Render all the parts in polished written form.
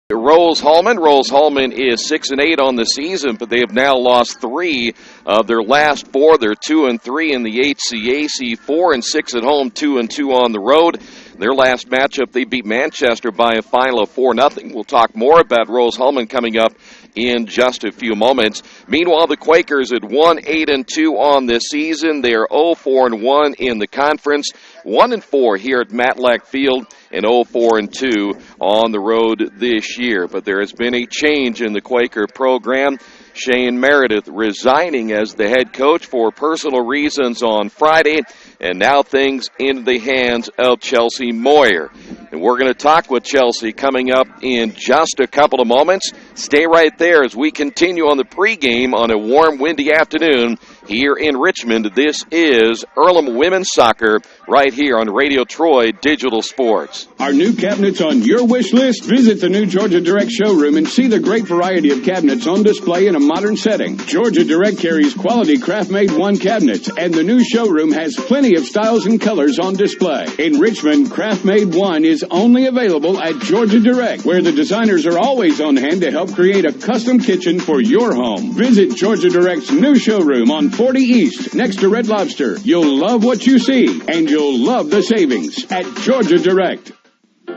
Hulman. Hulman is 6-8 on the season, but they have now lost 3 of their last 4. They're 2-3 in the HCAC, 4-6 at home, 2-2 on the road. Their last matchup, they beat Manchester by a final of 4-0. We'll talk more about Hulman coming up in just a few moments. Meanwhile, the Quakers at 1-8-2 on this season. They are 0-4-1 in the conference, 1-4 here at Matlack Field, and 0-4-2 on the road this year. But there has been a change in the Quaker program. Shane Meredith resigning as the head coach for personal reasons on Friday, and now things in the hands of Chelsea Moyer. And we're going to talk with Chelsea coming up in just a couple of moments. Stay right there as we continue on the pregame on a warm, windy afternoon here in Richmond. This is Earlham Women's Soccer right here on Radio Troy Digital Sports. Are new cabinets on your wish list? Visit the new Georgia Direct showroom and see the great variety of cabinets on display in a modern setting. Georgia Direct carries quality craft-made one cabinets, and the new showroom has plenty of styles and colors on display. In Richmond, craft-made one is only available at Georgia Direct, where the designers are always on hand to help create a custom kitchen for your home. Visit Georgia Direct's new showroom on 40 East, next to Red Lobster. You'll love what you see, and you'll love the savings at Georgia Direct.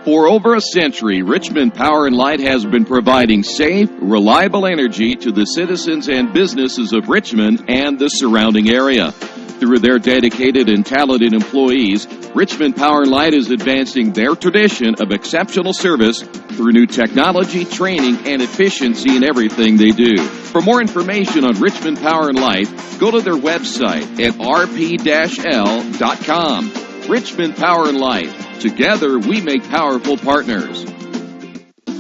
For over a century, Richmond Power and Light has been providing safe, reliable energy to the citizens and businesses of Richmond and the surrounding area. Through their dedicated and talented employees, Richmond Power and Light is advancing their tradition of exceptional service through new technology, training, and efficiency in everything they do. For more information on Richmond Power and Light, go to their website at rp-l.com. Richmond Power and Light. Together, we make powerful partners.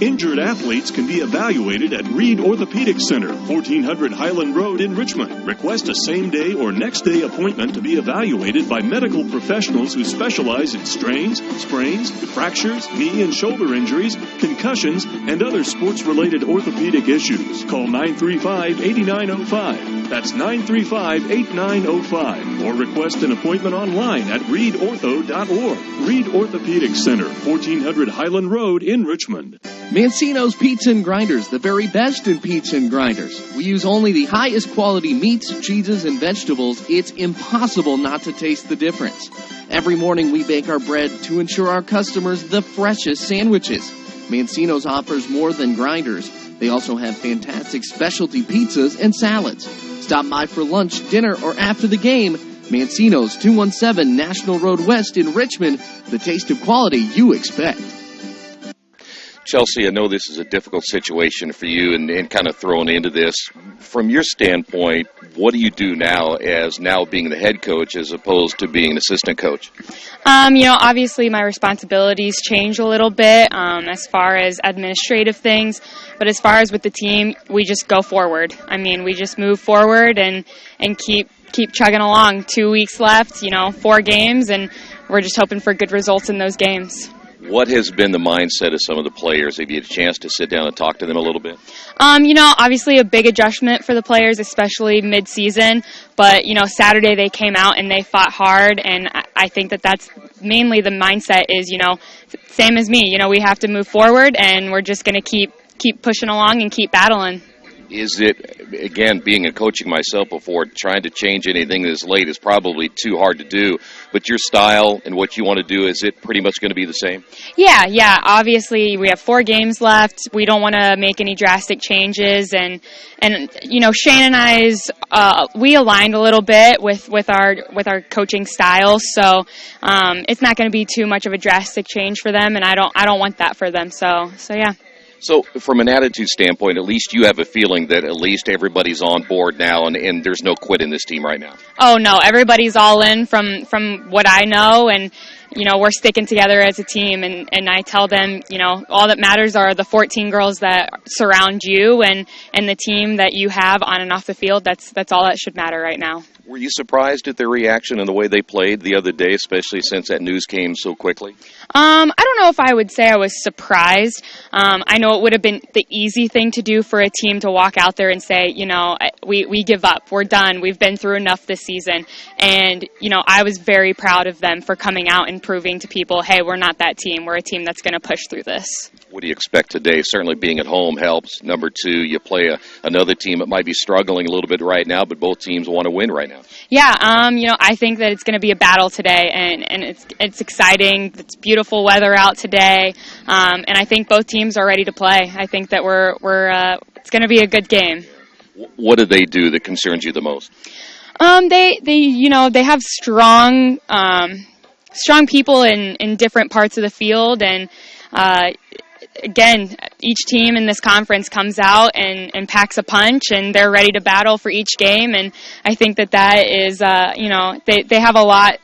Injured athletes can be evaluated at Reed Orthopedic Center, 1400 Highland Road in Richmond. Request a same-day or next-day appointment to be evaluated by medical professionals who specialize in strains, sprains, fractures, knee and shoulder injuries, concussions, and other sports-related orthopedic issues. Call 935-8905. That's 935-8905. Or request an appointment online at reedortho.org. Reed Orthopedic Center, 1400 Highland Road in Richmond. Mancino's Pizza and Grinders, the very best in pizza and grinders. We use only the highest quality meats, cheeses, and vegetables. It's impossible not to taste the difference. Every morning we bake our bread to ensure our customers the freshest sandwiches. Mancino's offers more than grinders. They also have fantastic specialty pizzas and salads. Stop by for lunch, dinner, or after the game. Mancino's, 217 National Road West in Richmond. The taste of quality you expect. Chelsea, I know this is a difficult situation for you and kind of thrown into this. From your standpoint, what do you do now as now being the head coach as opposed to being an assistant coach? Obviously my responsibilities change a little bit as far as administrative things. But as far as with the team, we just go forward. We just move forward and keep chugging along. 2 weeks left, 4 games, and we're just hoping for good results in those games. What has been the mindset of some of the players? Have you had a chance to sit down and talk to them a little bit? Obviously a big adjustment for the players, especially mid-season. But, Saturday they came out and they fought hard, and I think that's mainly the mindset is, same as me. We have to move forward, and we're just going to keep pushing along and keep battling. Is it, again, being a coaching myself before, trying to change anything this late is probably too hard to do, but your style and what you want to do, is it pretty much going to be the same? Yeah. Obviously, we have 4 games left. We don't want to make any drastic changes, and Shane and I's we aligned a little bit with our coaching styles, so it's not going to be too much of a drastic change for them, and I don't want that for them. So yeah. So from an attitude standpoint, at least you have a feeling that at least everybody's on board now and there's no quit in this team right now. Oh, no, everybody's all in from what I know, and, we're sticking together as a team, and I tell them, all that matters are the 14 girls that surround you and the team that you have on and off the field. That's all that should matter right now. Were you surprised at their reaction and the way they played the other day, especially since that news came so quickly? I don't know if I would say I was surprised. I know it would have been the easy thing to do for a team to walk out there and say, we give up. We're done. We've been through enough this season. And, I was very proud of them for coming out and and proving to people, hey, we're not that team. We're a team that's going to push through this. What do you expect today? Certainly being at home helps. Number two, you play another team that might be struggling a little bit right now, but both teams want to win right now. Yeah, I think that it's going to be a battle today, and it's exciting. It's beautiful weather out today, and I think both teams are ready to play. I think that it's going to be a good game. What do they do that concerns you the most? They have strong people in different parts of the field, and again, each team in this conference comes out and packs a punch, and they're ready to battle for each game. And I think that is, they have a lot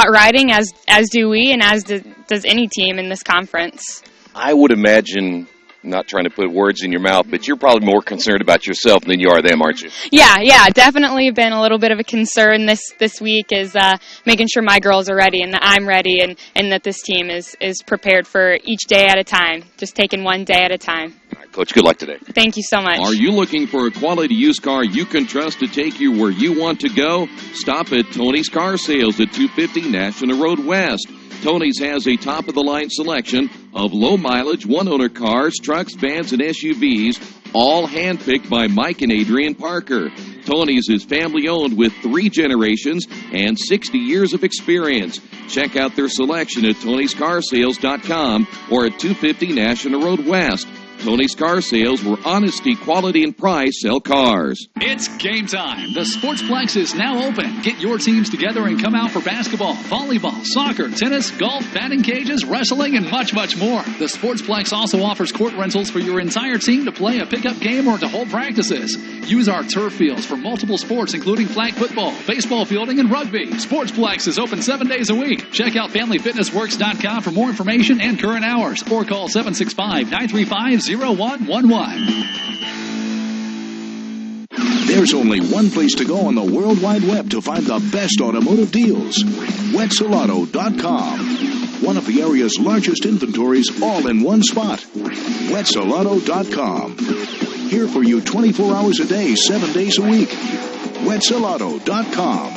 riding, as do we, and as does any team in this conference. I would imagine, not trying to put words in your mouth, but you're probably more concerned about yourself than you are them, aren't you? Yeah, definitely been a little bit of a concern this week is making sure my girls are ready and that I'm ready and that this team is prepared for each day at a time, just taking one day at a time. All right, Coach, good luck today. Thank you so much. Are you looking for a quality used car you can trust to take you where you want to go? Stop at Tony's Car Sales at 250 National Road West. Tony's has a top-of-the-line selection of low-mileage, one-owner cars, trucks, vans, and SUVs, all handpicked by Mike and Adrian Parker. Tony's is family-owned with 3 generations and 60 years of experience. Check out their selection at Tony'sCarSales.com or at 250 National Road West. Tony's Car Sales, where honesty, quality, and price sell cars. It's game time. The Sportsplex is now open. Get your teams together and come out for basketball, volleyball, soccer, tennis, golf, batting cages, wrestling, and much, much more. The Sportsplex also offers court rentals for your entire team to play a pickup game or to hold practices. Use our turf fields for multiple sports, including flag football, baseball fielding, and rugby. Sportsplex is open 7 days a week. Check out FamilyFitnessWorks.com for more information and current hours, or call 765-935-0111. There's only one place to go on the World Wide Web to find the best automotive deals. Wetzelauto.com. One of the area's largest inventories all in one spot. Wetzelauto.com. Here for you 24 hours a day, 7 days a week. Wetzelauto.com.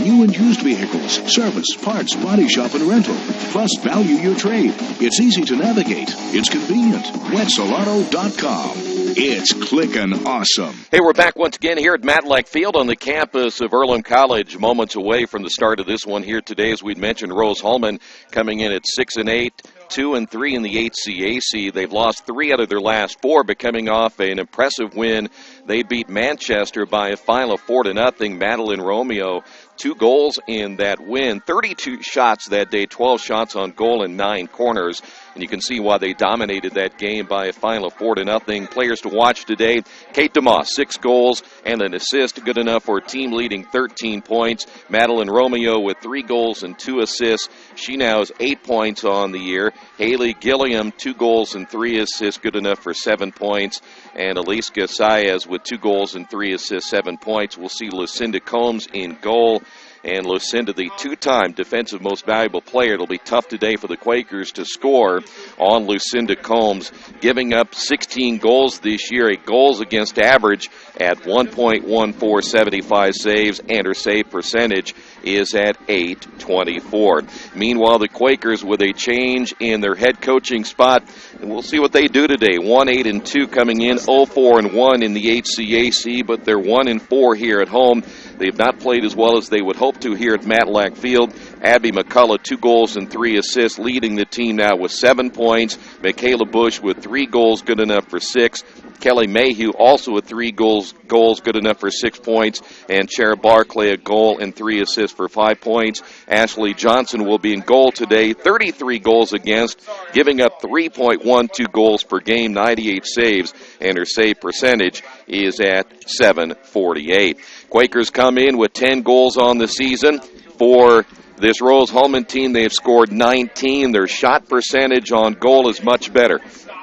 New and used vehicles, service, parts, body shop, and rental. Plus, value your trade. It's easy to navigate. It's convenient. Wetzelauto.com. It's clickin' awesome. Hey, we're back once again here at Matlack Field on the campus of Earlham College, moments away from the start of this one here today. As we'd mentioned, Rose Hulman coming in at 6-8. 2-3 in the HCAC. They've lost 3 out of their last 4, but coming off an impressive win. They beat Manchester by a final of 4-0. Madeline Romeo, 2 goals in that win. 32 shots that day, 12 shots on goal and 9 corners. And you can see why they dominated that game by a final of 4-0. Players to watch today, Kate DeMoss, 6 goals and an assist, good enough for a team-leading 13 points. Madeline Romeo with 3 goals and 2 assists. She now has 8 points on the year. Haley Gilliam, 2 goals and 3 assists, good enough for 7 points. And Elise Saez with 2 goals and 3 assists, 7 points. We'll see Lucinda Combs in goal. And Lucinda, the 2-time defensive most valuable player. It'll be tough today for the Quakers to score on Lucinda Combs, giving up 16 goals this year, a goals against average at 1.1475 saves, and her save percentage is at .824. Meanwhile, the Quakers with a change in their head coaching spot, and we'll see what they do today. 1-8-2 coming in, 0-4-1 in the HCAC, but they're 1-4 here at home. They've not played as well as they would hope to here at Matlack Field. Abby McCullough, 2 goals and 3 assists, leading the team now with 7 points. Michaela Bush with 3 goals, good enough for 6. Kelly Mayhew also with 3 goals, good enough for 6 points. And Cher Barclay, a goal and 3 assists for 5 points. Ashley Johnson will be in goal today, 33 goals against, giving up 3.12 goals per game, 98 saves, and her save percentage is at .748. Quakers come in with 10 goals on the season. For this Rose Hulman team, they have scored 19. Their shot percentage on goal is much better.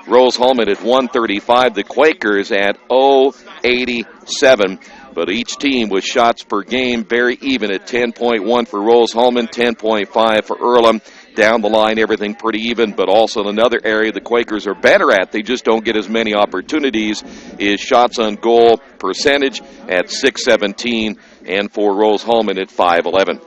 Rose Hulman at .135, the Quakers at .087. But each team with shots per game very even at 10.1 for Rose Hulman, 10.5 for Earlham. Down the line, everything pretty even, but also in another area the Quakers are better at, they just don't get as many opportunities, is shots on goal percentage at .617, and for Rose Hulman at .511.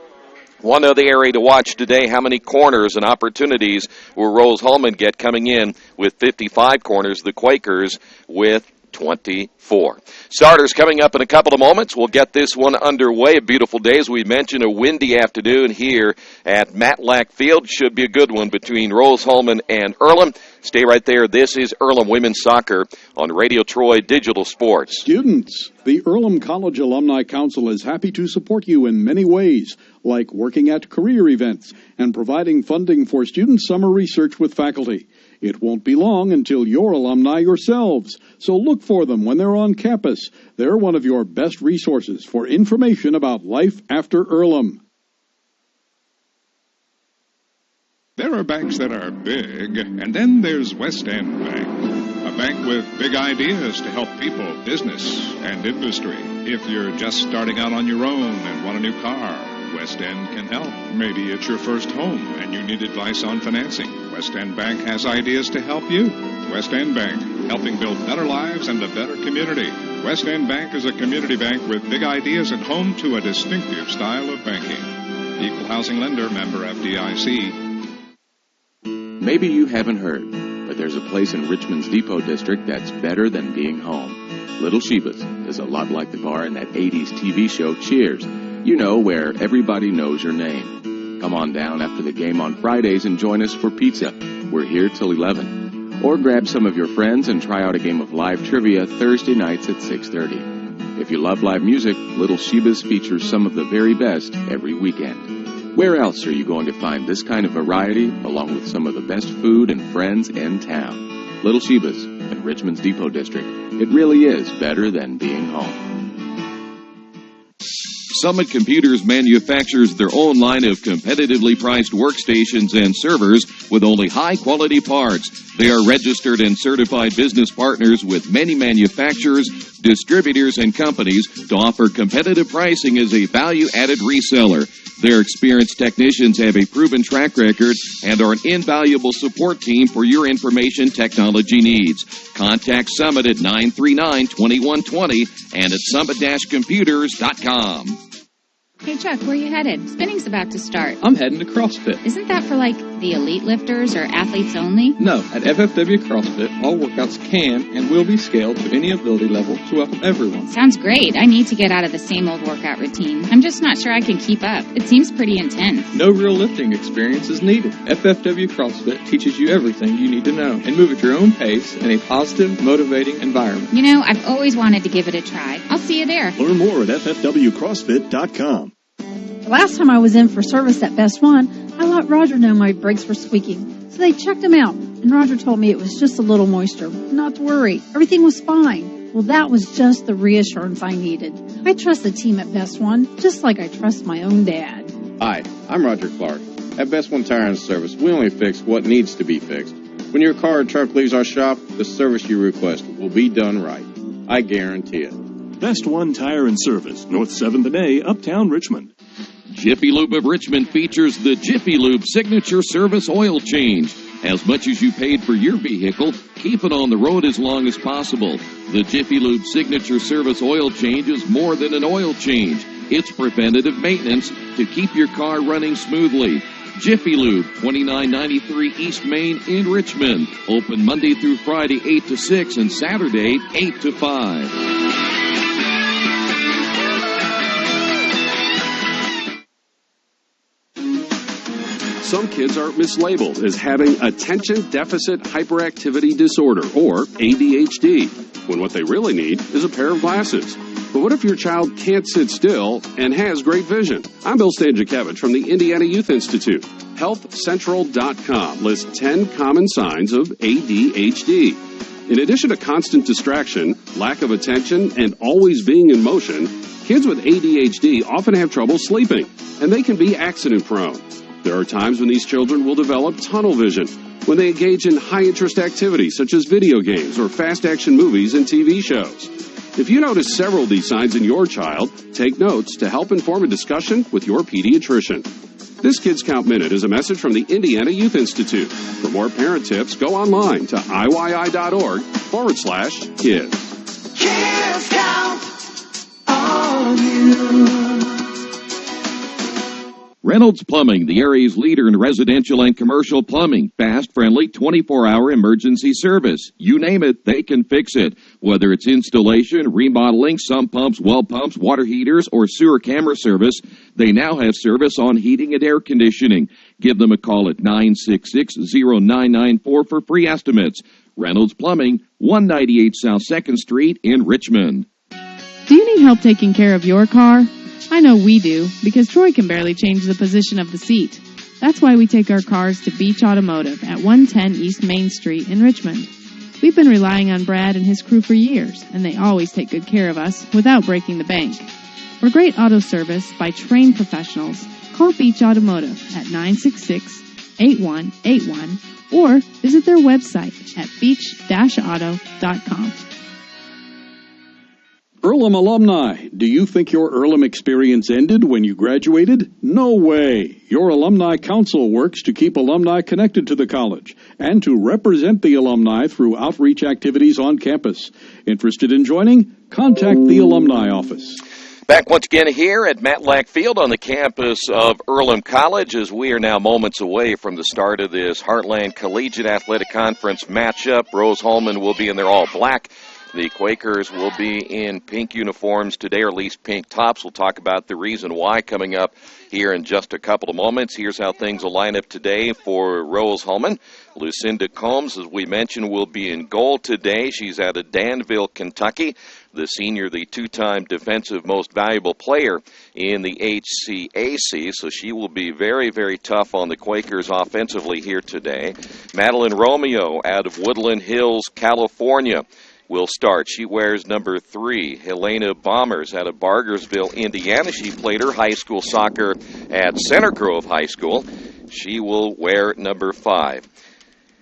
One other area to watch today, how many corners and opportunities will Rose-Hulman get coming in with 55 corners, the Quakers with 24. Starters coming up in a couple of moments. We'll get this one underway. A beautiful day, as we mentioned, a windy afternoon here at Matlack Field. Should be a good one between Rose-Hulman and Earlham. Stay right there. This is Earlham Women's Soccer on Radio Troy Digital Sports. Students, the Earlham College Alumni Council is happy to support you in many ways, like working at career events and providing funding for student summer research with faculty. It won't be long until you're alumni yourselves, so look for them when they're on campus. They're one of your best resources for information about life after Earlham. There are banks that are big, and then there's West End Bank, a bank with big ideas to help people, business, and industry. If you're just starting out on your own and want a new car, West End can help. Maybe it's your first home and you need advice on financing. West End Bank has ideas to help you. West End Bank, helping build better lives and a better community. West End Bank is a community bank with big ideas and home to a distinctive style of banking. Equal housing lender, member FDIC. Maybe you haven't heard, but there's a place in Richmond's Depot District that's better than being home. Little Sheba's is a lot like the bar in that 80s TV show Cheers. You know, where everybody knows your name. Come on down after the game on Fridays and join us for pizza. We're here till 11. Or grab some of your friends and try out a game of live trivia Thursday nights at 6:30. If you love live music, Little Sheba's features some of the very best every weekend. Where else are you going to find this kind of variety, along with some of the best food and friends in town? Little Sheba's in Richmond's Depot District. It really is better than being home. Summit Computers manufactures their own line of competitively priced workstations and servers with only high-quality parts. They are registered and certified business partners with many manufacturers, distributors, and companies to offer competitive pricing as a value-added reseller. Their experienced technicians have a proven track record and are an invaluable support team for your information technology needs. Contact Summit at 939-2120 and at summit-computers.com. Hey, Chuck, where are you headed? Spinning's about to start. I'm heading to CrossFit. Isn't that for, like, the elite lifters or athletes only? No, at FFW CrossFit, all workouts can and will be scaled to any ability level to welcome everyone. Sounds great. I need to get out of the same old workout routine. I'm just not sure I can keep up. It seems pretty intense. No real lifting experience is needed. FFW CrossFit teaches you everything you need to know and move at your own pace in a positive, motivating environment. You know, I've always wanted to give it a try. I'll see you there. Learn more at ffwcrossfit.com. The last time I was in for service at Best One, I let Roger know my brakes were squeaking. So they checked them out, and Roger told me it was just a little moisture. Not to worry, everything was fine. Well, that was just the reassurance I needed. I trust the team at Best One, just like I trust my own dad. Hi, I'm Roger Clark. At Best One Tire and Service, we only fix what needs to be fixed. When your car or truck leaves our shop, the service you request will be done right. I guarantee it. Best One Tire and Service, North 7th and A, Uptown Richmond. Jiffy Lube of Richmond features the Jiffy Lube Signature Service Oil Change. As much as you paid for your vehicle, keep it on the road as long as possible. The Jiffy Lube Signature Service Oil Change is more than an oil change. It's preventative maintenance to keep your car running smoothly. Jiffy Lube, 2993 East Main in Richmond. Open Monday through Friday, 8 to 6, and Saturday, 8 to 5. Some kids are mislabeled as having attention deficit hyperactivity disorder, or ADHD, when what they really need is a pair of glasses. But what if your child can't sit still and has great vision? I'm Bill Stanczykiewicz from the Indiana Youth Institute. HealthCentral.com lists 10 common signs of ADHD. In addition to constant distraction, lack of attention, and always being in motion, kids with ADHD often have trouble sleeping, and they can be accident-prone. There are times when these children will develop tunnel vision, when they engage in high-interest activities such as video games or fast-action movies and TV shows. If you notice several of these signs in your child, take notes to help inform a discussion with your pediatrician. This Kids Count Minute is a message from the Indiana Youth Institute. For more parent tips, go online to iyyi.org/kids. Kids Count on you. Reynolds Plumbing, the area's leader in residential and commercial plumbing. Fast, friendly, 24-hour emergency service. You name it, they can fix it. Whether it's installation, remodeling, sump pumps, well pumps, water heaters, or sewer camera service, they now have service on heating and air conditioning. Give them a call at 966-0994 for free estimates. Reynolds Plumbing, 198 South 2nd Street in Richmond. Do you need help taking care of your car? I know we do, because Troy can barely change the position of the seat. That's why we take our cars to Beach Automotive at 110 East Main Street in Richmond. We've been relying on Brad and his crew for years, and they always take good care of us without breaking the bank. For great auto service by trained professionals, call Beach Automotive at 966-8181 or visit their website at beach-auto.com. Earlham alumni, do you think your Earlham experience ended when you graduated? No way. Your alumni council works to keep alumni connected to the college and to represent the alumni through outreach activities on campus. Interested in joining? Contact the alumni office. Back once again here at Matlack Field on the campus of Earlham College as we are now moments away from the start of this Heartland Collegiate Athletic Conference matchup. Rose Hulman will be in their all-black. The Quakers will be in pink uniforms today, or at least pink tops. We'll talk about the reason why coming up here in just a couple of moments. Here's how things will line up today for Rose Hulman. Lucinda Combs, as we mentioned, will be in goal today. She's out of Danville, Kentucky. The senior, the two-time defensive most valuable player in the HCAC, so she will be very, very tough on the Quakers offensively here today. Madeline Romeo out of Woodland Hills, California, will start. She wears number 3. Helena Bombers out of Bargersville, Indiana. She played her high school soccer at Center Grove High School. She will wear number 5.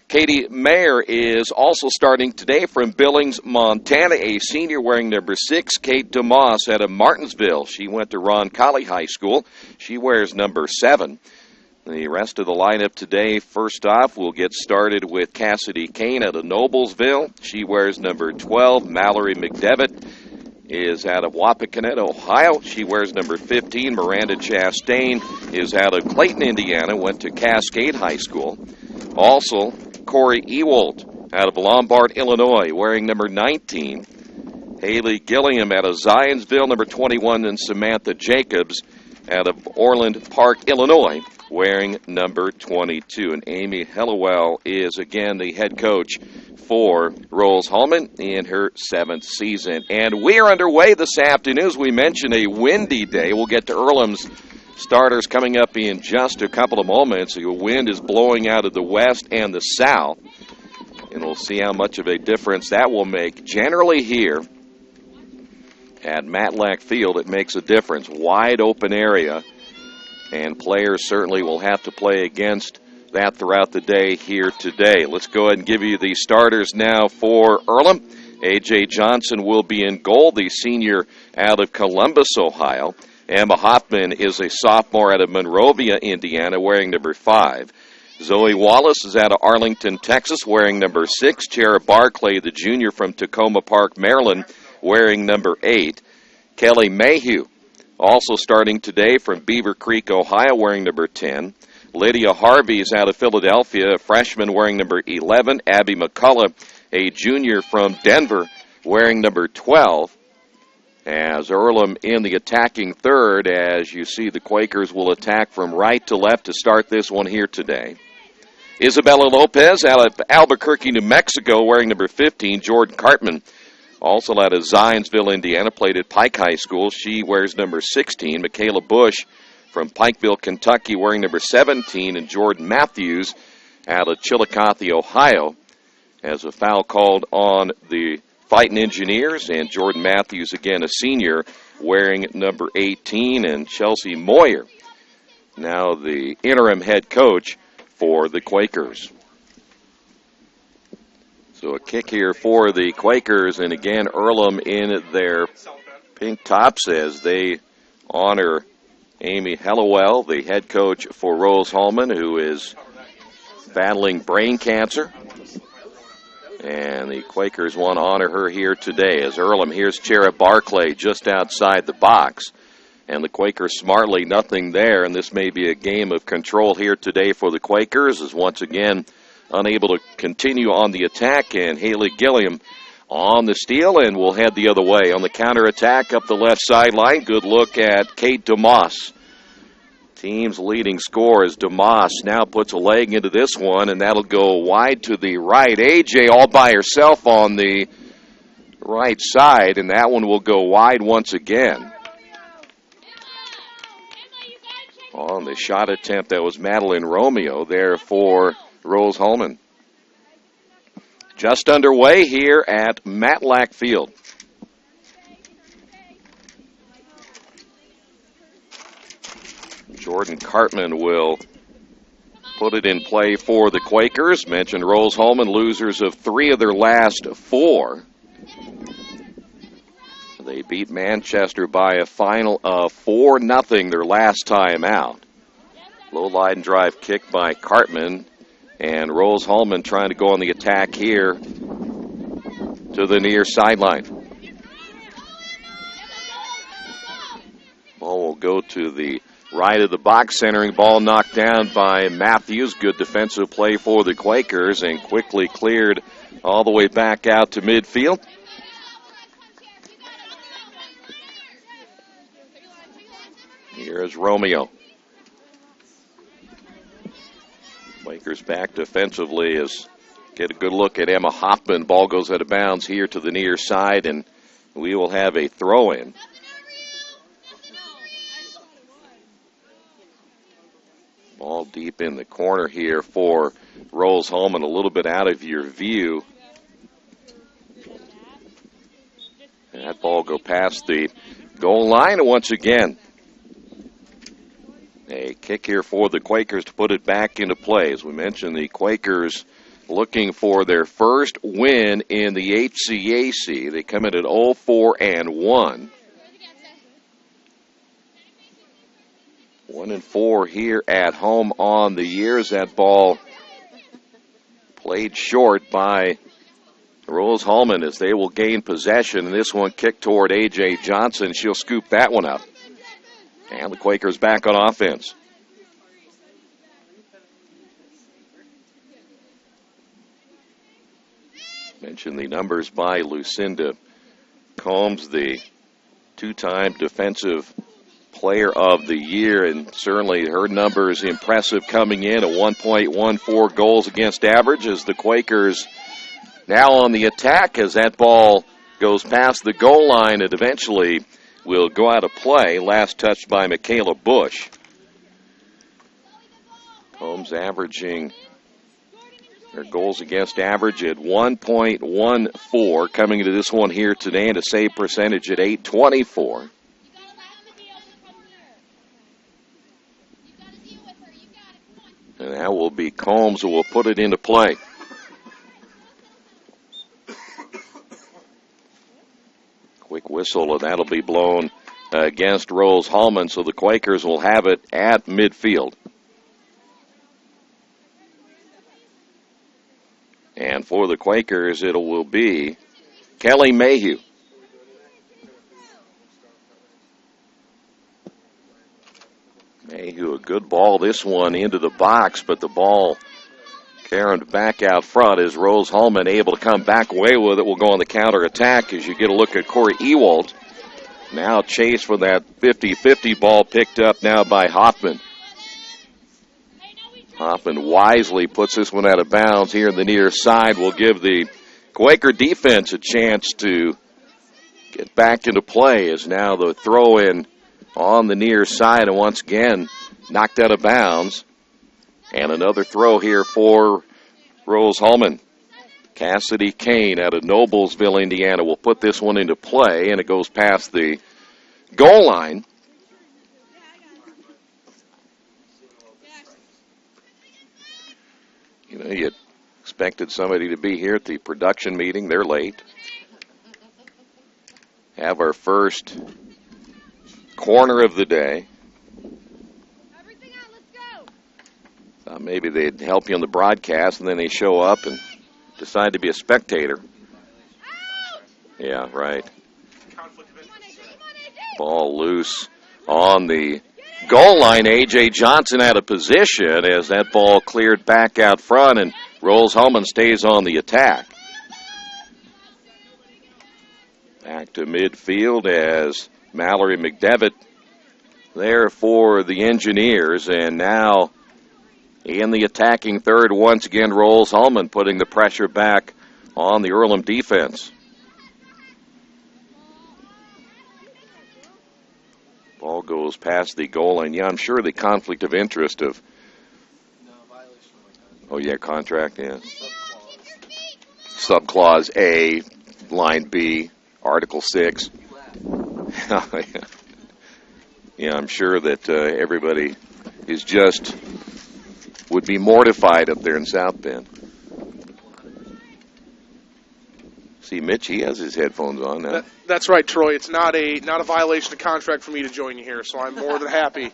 Katie Mayer is also starting today from Billings, Montana, a senior wearing number 6. Kate DeMoss out of Martinsville. She went to Roncalli High School. She wears number 7. The rest of the lineup today, first off, we'll get started with Cassidy Kane out of Noblesville. She wears number 12. Mallory McDevitt is out of Wapakoneta, Ohio. She wears number 15. Miranda Chastain is out of Clayton, Indiana, went to Cascade High School. Also, Corey Ewald out of Lombard, Illinois, wearing number 19. Haley Gilliam out of Zionsville, number 21, and Samantha Jacobs out of Orland Park, Illinois, wearing number 22. And Amy Hellewell is, again, the head coach for Rose Hulman in her 7th season. And we are underway this afternoon. As we mentioned, a windy day. We'll get to Earlham's starters coming up in just a couple of moments. The wind is blowing out of the west and the south, and we'll see how much of a difference that will make. Generally here at Matlack Field, it makes a difference. Wide open area, and players certainly will have to play against that throughout the day here today. Let's go ahead and give you the starters now for Earlham. A.J. Johnson will be in goal, the senior out of Columbus, Ohio. Emma Hoffman is a sophomore out of Monrovia, Indiana, wearing number 5. Zoe Wallace is out of Arlington, Texas, wearing number 6. Chera Barclay, the junior from Tacoma Park, Maryland, wearing number 8. Kelly Mayhew, also starting today from Beaver Creek, Ohio, wearing number 10. Lydia Harvey is out of Philadelphia, a freshman wearing number 11. Abby McCullough, a junior from Denver, wearing number 12. As Earlham in the attacking third, as you see the Quakers will attack from right to left to start this one here today. Isabella Lopez out of Albuquerque, New Mexico, wearing number 15. Jordan Cartman, also out of Zionsville, Indiana, played at Pike High School. She wears number 16. Michaela Bush from Pikeville, Kentucky, wearing number 17. And Jordan Matthews out of Chillicothe, Ohio, has a foul called on the Fighting Engineers, and Jordan Matthews, again, a senior, wearing number 18, and Chelsea Moyer, now the interim head coach for the Quakers. So a kick here for the Quakers, and again, Earlham in their pink tops as they honor Amy Hellewell, the head coach for Rose Hulman, who is battling brain cancer. And the Quakers want to honor her here today. As Earlham, here's Chera Barclay just outside the box. And the Quakers smartly nothing there, and this may be a game of control here today for the Quakers, as once again unable to continue on the attack, and Haley Gilliam on the steal, and will head the other way. On the counterattack up the left sideline, good look at Kate DeMoss. Team's leading scorer is DeMoss. Now puts a leg into this one, and that'll go wide to the right. AJ all by herself on the right side, and that one will go wide once again. On the shot attempt, that was Madeline Romeo there for Rose Hulman. Just underway here at Matlack Field. Jordan Cartman will put it in play for the Quakers. Mentioned Rose Hulman, losers of 3 of their last 4. They beat Manchester by a final of 4-0 their last time out. Low line drive kick by Cartman, and Rose Hulman trying to go on the attack here to the near sideline. Ball will go to the right of the box, centering ball knocked down by Matthews. Good defensive play for the Quakers, and quickly cleared all the way back out to midfield. Here is Romeo. Quakers back defensively as get a good look at Emma Hoffman. Ball goes out of bounds here to the near side, and we will have a throw-in. Ball deep in the corner here for Rose Hulman, a little bit out of your view. And that ball go past the goal line, and once again, a kick here for the Quakers to put it back into play. As we mentioned, the Quakers looking for their first win in the HCAC. They come in at 0-4-1. 1-4 here at home on the years. That ball played short by Rose Hulman as they will gain possession. And this one kicked toward A.J. Johnson. She'll scoop that one up. And the Quakers back on offense. Mention the numbers by Lucinda Combs, the 2-time defensive player of the year, and certainly her numbers impressive coming in at 1.14 goals against average as the Quakers now on the attack as that ball goes past the goal line and eventually will go out of play. Last touched by Michaela Bush. Combs averaging their goals against average at 1.14, coming into this one here today, and a save percentage at .824. And that will be Combs who will put it into play. Quick whistle, and that'll be blown against Rose Hulman, so the Quakers will have it at midfield. And for the Quakers, it will be Kelly Mayhew. Mayhew, a good ball, this one into the box, but the ball carried back out front. Is Rose Hulman able to come back away with it? Will go on the counterattack as you get a look at Corey Ewald. Now chase for that 50-50 ball picked up now by Hoffman. Hoffman wisely puts this one out of bounds here in the near side. Will give the Quaker defense a chance to get back into play as now the throw-in on the near side and once again knocked out of bounds. And another throw here for Rose Hulman. Cassidy Kane out of Noblesville, Indiana, will put this one into play, and it goes past the goal line. You know, you expected somebody to be here at the production meeting. They're late. Have our first corner of the day. Thought maybe they'd help you on the broadcast, and then they show up and decide to be a spectator. Yeah, right. Ball loose on the goal line. A.J. Johnson out of position as that ball cleared back out front, and Rolls-Hulman stays on the attack. Back to midfield as Mallory McDevitt there for the Engineers, and now in the attacking third, once again, Rolls-Hulman putting the pressure back on the Earlham defense. Ball goes past the goal line. Yeah, I'm sure the conflict of interest of... Oh, yeah, contract, yeah. Subclause A, line B, Article 6. Yeah, I'm sure that everybody is just... would be mortified up there in South Bend. See, Mitch, he has his headphones on now. That's right, Troy. It's not a violation of contract for me to join you here, so I'm more than happy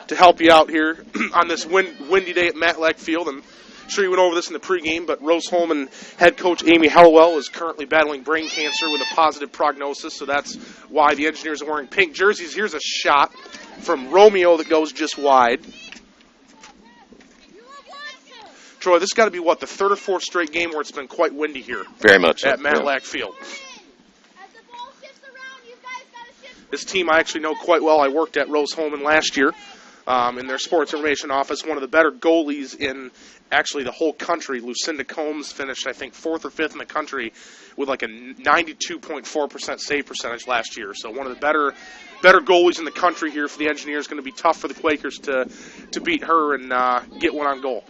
to help you out here on this windy day at Matlack Field. I'm sure you went over this in the pregame, but Rolls-Hulman head coach Amy Hellwell is currently battling brain cancer with a positive prognosis, so that's why the Engineers are wearing pink jerseys. Here's a shot from Romeo that goes just wide. Troy, this has got to be, the third or fourth straight game where it's been quite windy here. Very much at so, Matlack Field. This team I actually know quite well. I worked at Rolls-Hulman last year in their sports information office. One of the better goalies in actually the whole country. Lucinda Combs finished, I think, 4th or 5th in the country with like a 92.4% save percentage last year. So one of the better goalies in the country here for the Engineers. Going to be tough for the Quakers to beat her and get one on goal.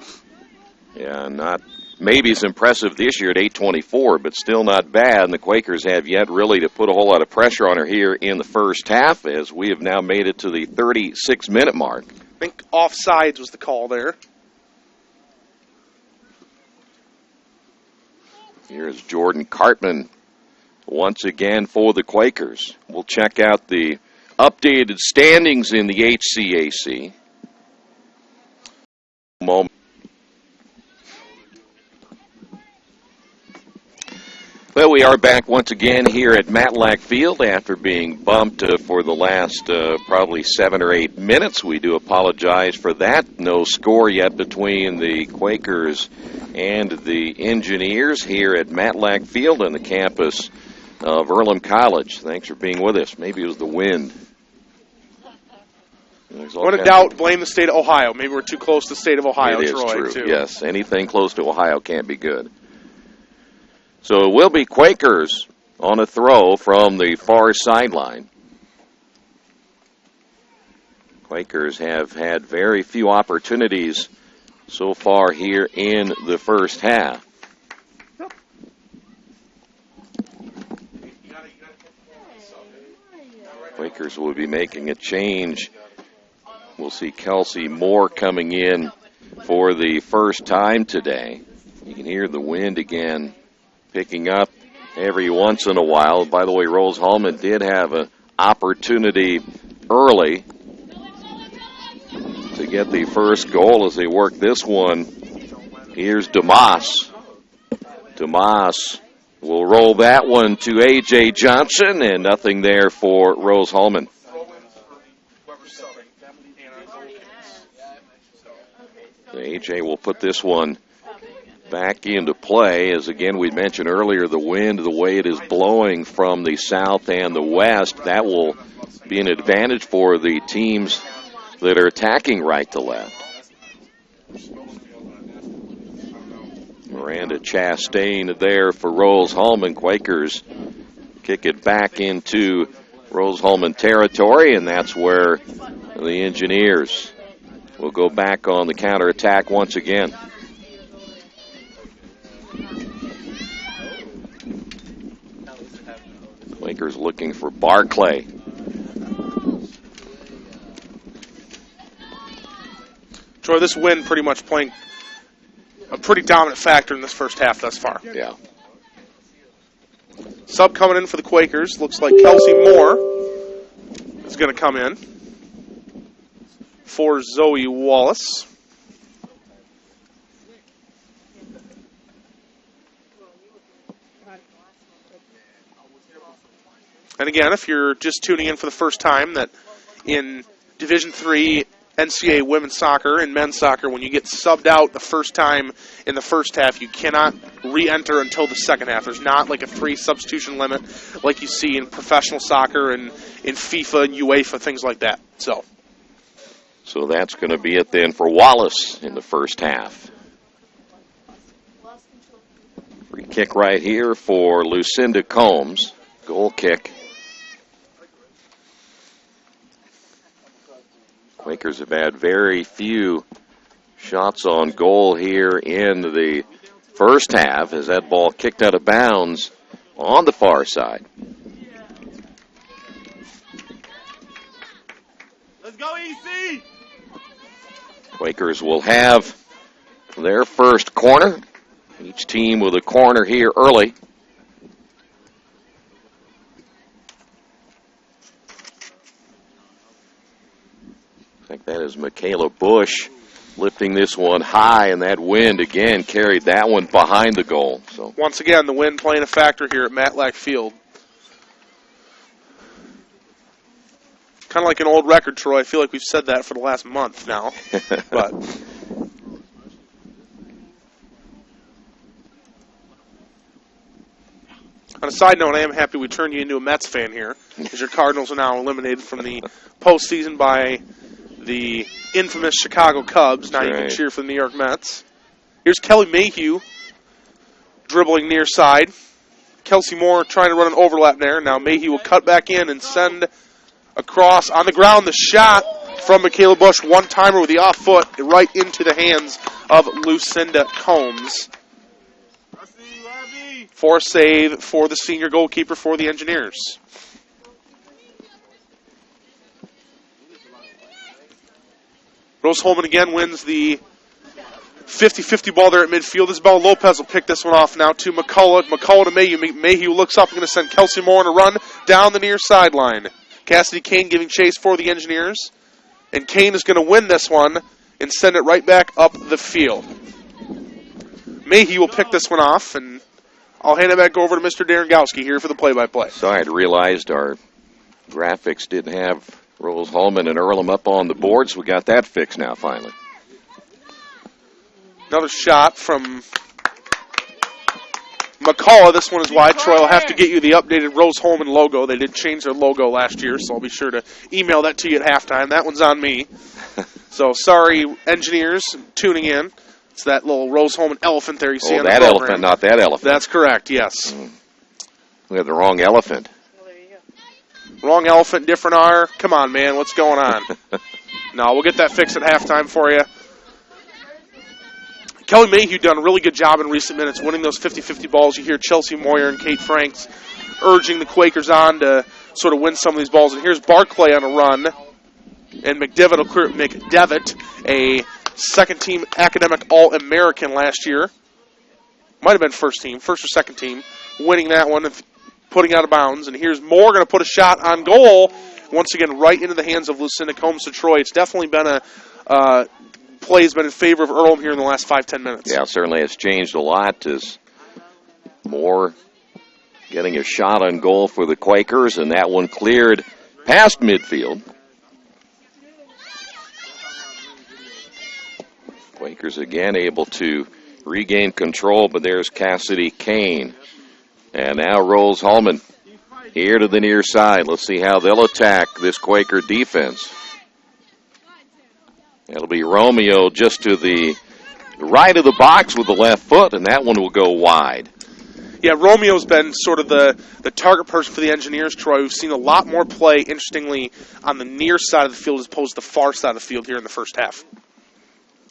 Yeah, not maybe as impressive this year at 824, but still not bad. And the Quakers have yet really to put a whole lot of pressure on her here in the first half, as we have now made it to the 36-minute mark. I think offsides was the call there. Here's Jordan Cartman once again for the Quakers. We'll check out the updated standings in the HCAC. Moment. Well, we are back once again here at Matlack Field after being bumped for the last probably 7 or 8 minutes. We do apologize for that. No score yet between the Quakers and the Engineers here at Matlack Field on the campus of Earlham College. Thanks for being with us. Maybe it was the wind. When in doubt, blame the state of Ohio. Maybe we're too close to the state of Ohio, it is Troy, true. too. Yes, anything close to Ohio can't be good. So it will be Quakers on a throw from the far sideline. Quakers have had very few opportunities so far here in the first half. Quakers will be making a change. We'll see Kelsey Moore coming in for the first time today. You can hear the wind again picking up every once in a while. By the way, Rolls-Hulman did have an opportunity early to get the first goal as they work this one. Here's DeMoss. DeMoss will roll that one to A.J. Johnson, and nothing there for Rolls-Hulman. A.J. will put this one back into play, as again we mentioned earlier, the wind, the way it is blowing from the south and the west, that will be an advantage for the teams that are attacking right to left. Miranda Chastain there for Rolls-Hulman. Quakers kick it back into Rolls-Hulman territory, and that's where the Engineers will go back on the counterattack once again. Quakers looking for Barclay. Troy, this wind pretty much playing a pretty dominant factor in this first half thus far. Yeah. Sub coming in for the Quakers. Looks like Kelsey Moore is going to come in for Zoe Wallace. And again, if you're just tuning in for the first time, that in Division III NCAA women's soccer and men's soccer, when you get subbed out the first time in the first half, you cannot re-enter until the second half. There's not like a free substitution limit like you see in professional soccer and in FIFA and UEFA, things like that. So that's going to be it then for Wallace in the first half. Free kick right here for Lucinda Combs. Goal kick. Quakers have had very few shots on goal here in the first half as that ball kicked out of bounds on the far side. Let's go, EC! Quakers will have their first corner. Each team with a corner here early. I think that is Michaela Bush lifting this one high, and that wind again carried that one behind the goal. So once again, the wind playing a factor here at Matlack Field. Kind of like an old record, Troy. I feel like we've said that for the last month now. But on a side note, I am happy we turned you into a Mets fan here, because your Cardinals are now eliminated from the postseason by the infamous Chicago Cubs. Now you can cheer for the New York Mets. Here's Kelly Mayhew dribbling near side. Kelsey Moore trying to run an overlap there. Now Mayhew will cut back in and send across on the ground. The shot from Michaela Bush, one-timer with the off foot right into the hands of Lucinda Combs. Force save for the senior goalkeeper for the Engineers. Rose Hulman again wins the 50-50 ball there at midfield. Isabella Lopez will pick this one off now to McCullough. McCullough to Mayhew. Mayhew looks up and going to send Kelsey Moore on a run down the near sideline. Cassidy Kane giving chase for the Engineers. And Kane is going to win this one and send it right back up the field. Mayhew will pick this one off, and I'll hand it back over to Mr. Darengowski here for the play-by-play. Sorry, I realized our graphics didn't have Rose Hulman and Earlham up on the board, so we got that fixed now, finally. Another shot from McCullough. This one is wide. Troy will have to get you the updated Rose Hulman logo. They did change their logo last year, so I'll be sure to email that to you at halftime. That one's on me. So sorry, Engineers, tuning in. It's that little Rose Hulman elephant there you see on the program. That elephant, not that elephant. That's correct, yes. We have the wrong elephant. Wrong elephant, different R. Come on, man, what's going on? No, we'll get that fixed at halftime for you. Kelly Mayhew done a really good job in recent minutes winning those 50-50 balls. You hear Chelsea Moyer and Kate Franks urging the Quakers on to sort of win some of these balls. And here's Barclay on a run. And McDevitt will clear McDevitt, a second-team academic All-American last year. Might have been first or second team, winning that one and putting out of bounds. And here's Moore going to put a shot on goal. Once again, right into the hands of Lucinda Combs to Troy. It's definitely been a play has been in favor of Earlham here in the last 5-10 minutes. Yeah, certainly it's changed a lot as Moore getting a shot on goal for the Quakers, and that one cleared past midfield. Quakers again able to regain control, but there's Cassidy Kane. And now Rose Hulman here to the near side. Let's see how they'll attack this Quaker defense. It'll be Romeo just to the right of the box with the left foot, and that one will go wide. Yeah, Romeo's been sort of the target person for the Engineers, Troy. We've seen a lot more play, interestingly, on the near side of the field as opposed to the far side of the field here in the first half.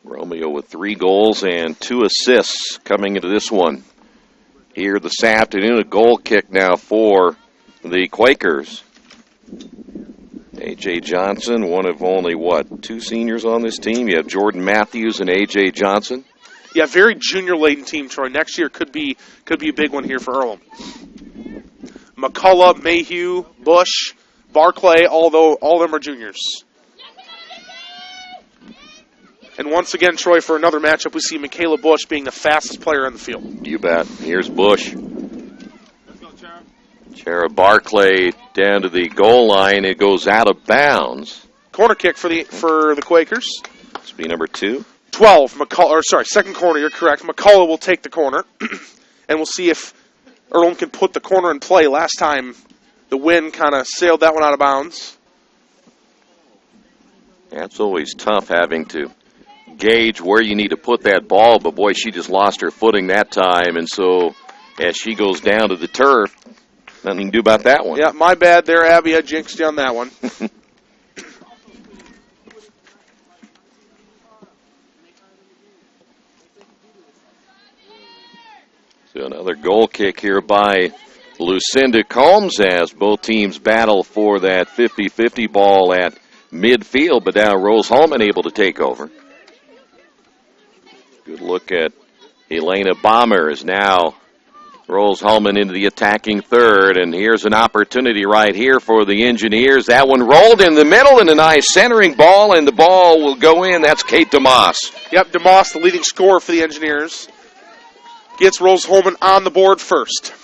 Romeo with 3 goals and 2 assists coming into this one here this afternoon. A goal kick now for the Quakers. A.J. Johnson, one of only, 2 seniors on this team? You have Jordan Matthews and A.J. Johnson. Yeah, very junior-laden team, Troy. Next year could be a big one here for Earlham. McCullough, Mayhew, Bush, Barclay, although all of them are juniors. And once again, Troy, for another matchup, we see Michaela Bush being the fastest player on the field. You bet. Here's Bush. Chara Barclay down to the goal line. It goes out of bounds. Corner kick for the Quakers. This will be number 2. 12. Second corner. You're correct. McCullough will take the corner, and we'll see if Earlham can put the corner in play. Last time, the wind kind of sailed that one out of bounds. That's always tough having to gauge where you need to put that ball, but boy, she just lost her footing that time, and so as she goes down to the turf, nothing you can do about that one. Yeah, my bad there, Abby. I jinxed you on that one. So another goal kick here by Lucinda Combs as both teams battle for that 50-50 ball at midfield, but now Rose Hulman able to take over. Good look at Elena Bomber as now Rose Hulman into the attacking third, and here's an opportunity right here for the Engineers. That one rolled in the middle and a nice centering ball, and the ball will go in. That's Kate DeMoss. Yep, DeMoss, the leading scorer for the Engineers, gets Rose Hulman on the board first.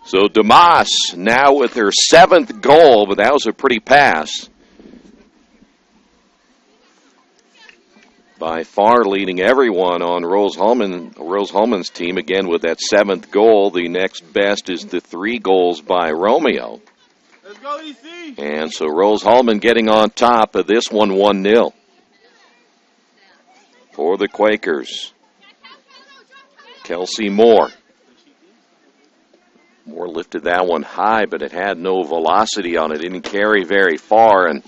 So DeMoss now with her 7th goal, but that was a pretty pass. By far leading everyone on Rose Hulman's team, again with that 7th goal. The next best is the 3 goals by Romeo. Let's go, EC. And so Rose Hulman getting on top of this one 1-0 for the Quakers. Kelsey Moore. Moore lifted that one high, but it had no velocity on it. Didn't carry very far. And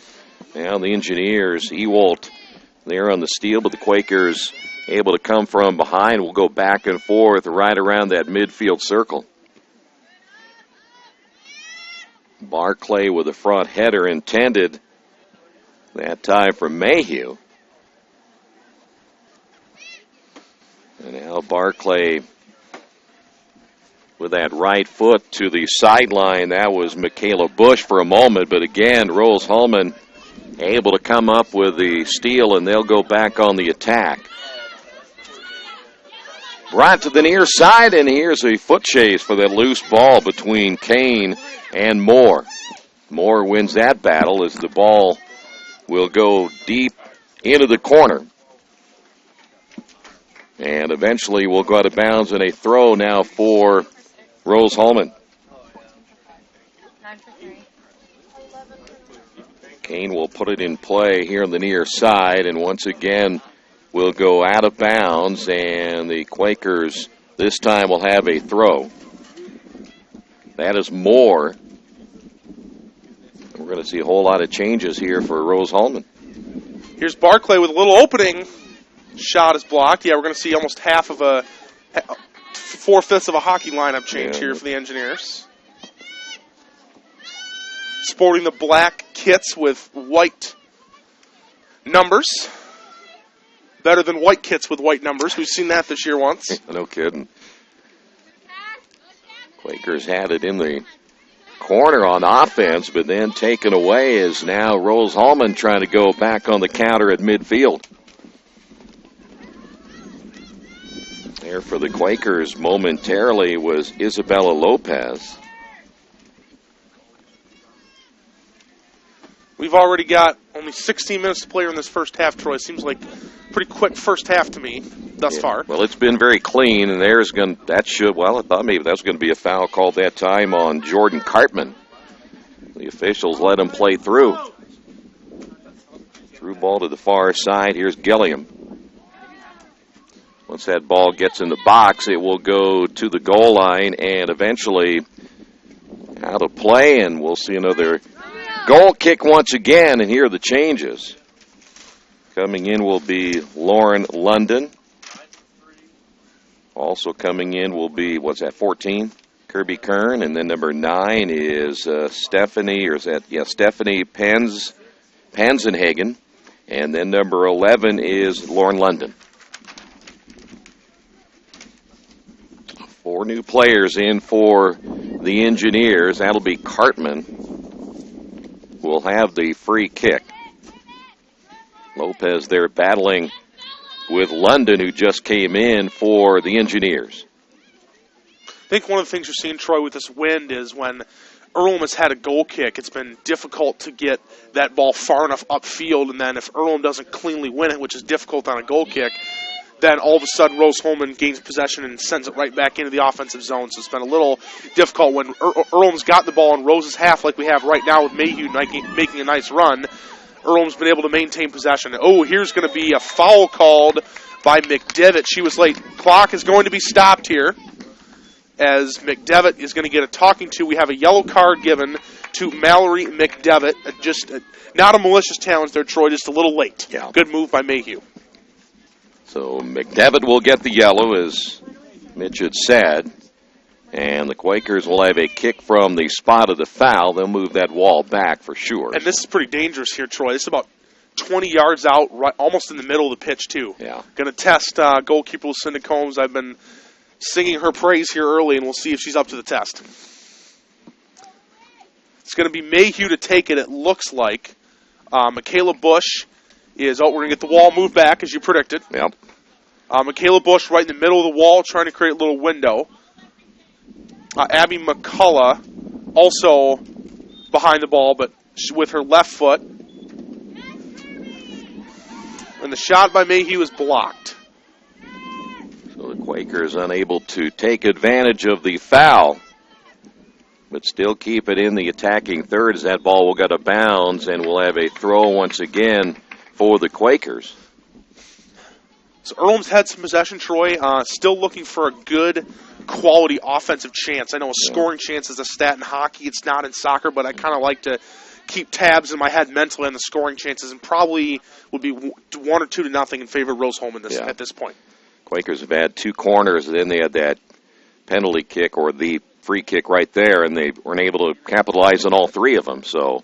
now the Engineers, Ewalt, there on the steal, but the Quakers able to come from behind. Will go back and forth right around that midfield circle. Barclay with a front header intended. That time from Mayhew. And now Barclay with that right foot to the sideline. That was Michaela Bush for a moment, but again, Rose Hulman able to come up with the steal, and they'll go back on the attack. Brought to the near side, and here's a foot chase for that loose ball between Kane and Moore. Moore wins that battle as the ball will go deep into the corner. And eventually will go out of bounds in a throw now for Rose Hulman. Kane will put it in play here on the near side, and once again will go out of bounds, and the Quakers this time will have a throw. That is Moore. We're going to see a whole lot of changes here for Rose Hulman. Here's Barclay with a little opening. Shot is blocked. Yeah, we're going to see almost half of 4/5 of a hockey lineup change here for the Engineers. Sporting the black kits with white numbers. Better than white kits with white numbers. We've seen that this year once. No kidding. Quakers had it in the corner on offense, but then taken away is now Rose Hulman trying to go back on the counter at midfield. There for the Quakers momentarily was Isabella Lopez. We've already got only 16 minutes to play in this first half, Troy. Seems like a pretty quick first half to me thus far. Well, it's been very clean, and I thought maybe that was going to be a foul called that time on Jordan Cartman. The officials let him play through. Through ball to the far side. Here's Gilliam. Once that ball gets in the box, it will go to the goal line and eventually out of play, and we'll see another goal kick once again, and here are the changes. Coming in will be Lauren London. Also coming in will be, 14? Kirby Kern, and then number 9 is Stephanie Panzenhagen, and then number 11 is Lauren London. 4 new players in for the Engineers. That'll be Cartman, who will have the free kick. Lopez there battling with London, who just came in for the Engineers. I think one of the things you're seeing, Troy, with this wind is when Earlham has had a goal kick, it's been difficult to get that ball far enough upfield, and then if Earlham doesn't cleanly win it, which is difficult on a goal kick, then all of a sudden Rose-Hulman gains possession and sends it right back into the offensive zone. So it's been a little difficult when Earlham's got the ball in Rose's half like we have right now with Mayhew making a nice run. Earlham's been able to maintain possession. Oh, here's going to be a foul called by McDevitt. She was late. Clock is going to be stopped here as McDevitt is going to get a talking to. We have a yellow card given to Mallory McDevitt. Not a malicious challenge there, Troy, just a little late. Yeah. Good move by Mayhew. So McDevitt will get the yellow, as Mitch had said. And the Quakers will have a kick from the spot of the foul. They'll move that wall back for sure. And this is pretty dangerous here, Troy. This is about 20 yards out, right, almost in the middle of the pitch, too. Yeah. Going to test goalkeeper Lucinda Combs. I've been singing her praise here early, and we'll see if she's up to the test. It's going to be Mayhew to take it looks like. Michaela Bush is, we're going to get the wall moved back, as you predicted. Yep. Michaela Bush right in the middle of the wall, trying to create a little window. Abby McCullough also behind the ball, but with her left foot. And the shot by Mayhew is blocked. So the Quakers unable to take advantage of the foul, but still keep it in the attacking third as that ball will go to bounds, and we'll have a throw once again for the Quakers. So Earlham's had some possession, Troy. Still looking for a good quality offensive chance. I know a scoring chance is a stat in hockey. It's not in soccer, but I kind of like to keep tabs in my head mentally on the scoring chances, and probably would be 1 or 2 to nothing in favor of Rose-Hulman at this point. Quakers have had 2 corners, and then they had that penalty kick or the free kick right there, and they weren't able to capitalize on all 3 of them. So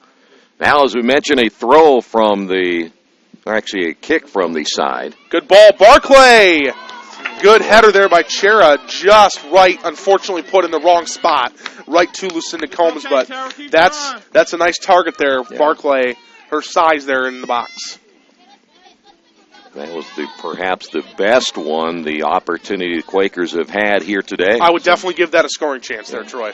now, as we mentioned, a throw from a kick from the side. Good ball, Barclay! Good header there by Chera, just right, unfortunately put in the wrong spot, right to Lucinda Combs, but that's a nice target there, Barclay, her size there in the box. That was perhaps the best one, the opportunity the Quakers have had here today. I would definitely give that a scoring chance there, Troy.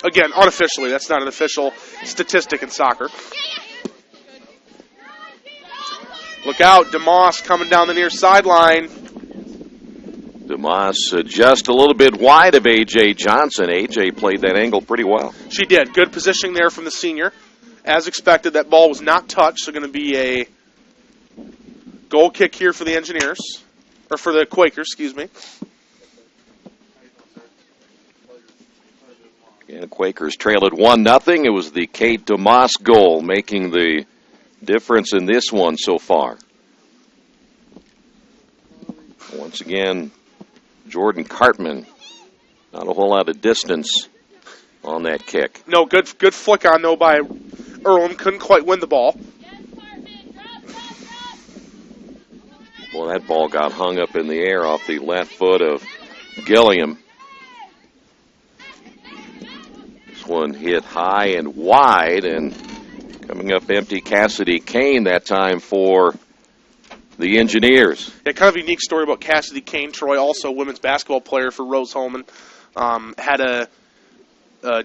Again, unofficially, that's not an official statistic in soccer. Look out, DeMoss coming down the near sideline. DeMoss just a little bit wide of A.J. Johnson. A.J. played that angle pretty well. She did. Good positioning there from the senior. As expected, that ball was not touched, so going to be a goal kick here for the Engineers, or for the Quakers, excuse me. And the Quakers trailed it 1-0. It was the Kate DeMoss goal making the difference in this one so far. Once again, Jordan Cartman, not a whole lot of distance on that kick. No, good flick on, though, by Earlham. Couldn't quite win the ball. Well, that ball got hung up in the air off the left foot of Gilliam. This one hit high and wide, and coming up empty, Cassidy Kane that time for the Engineers. Yeah, kind of a unique story about Cassidy Kane, Troy, also a women's basketball player for Rose-Hulman. Had a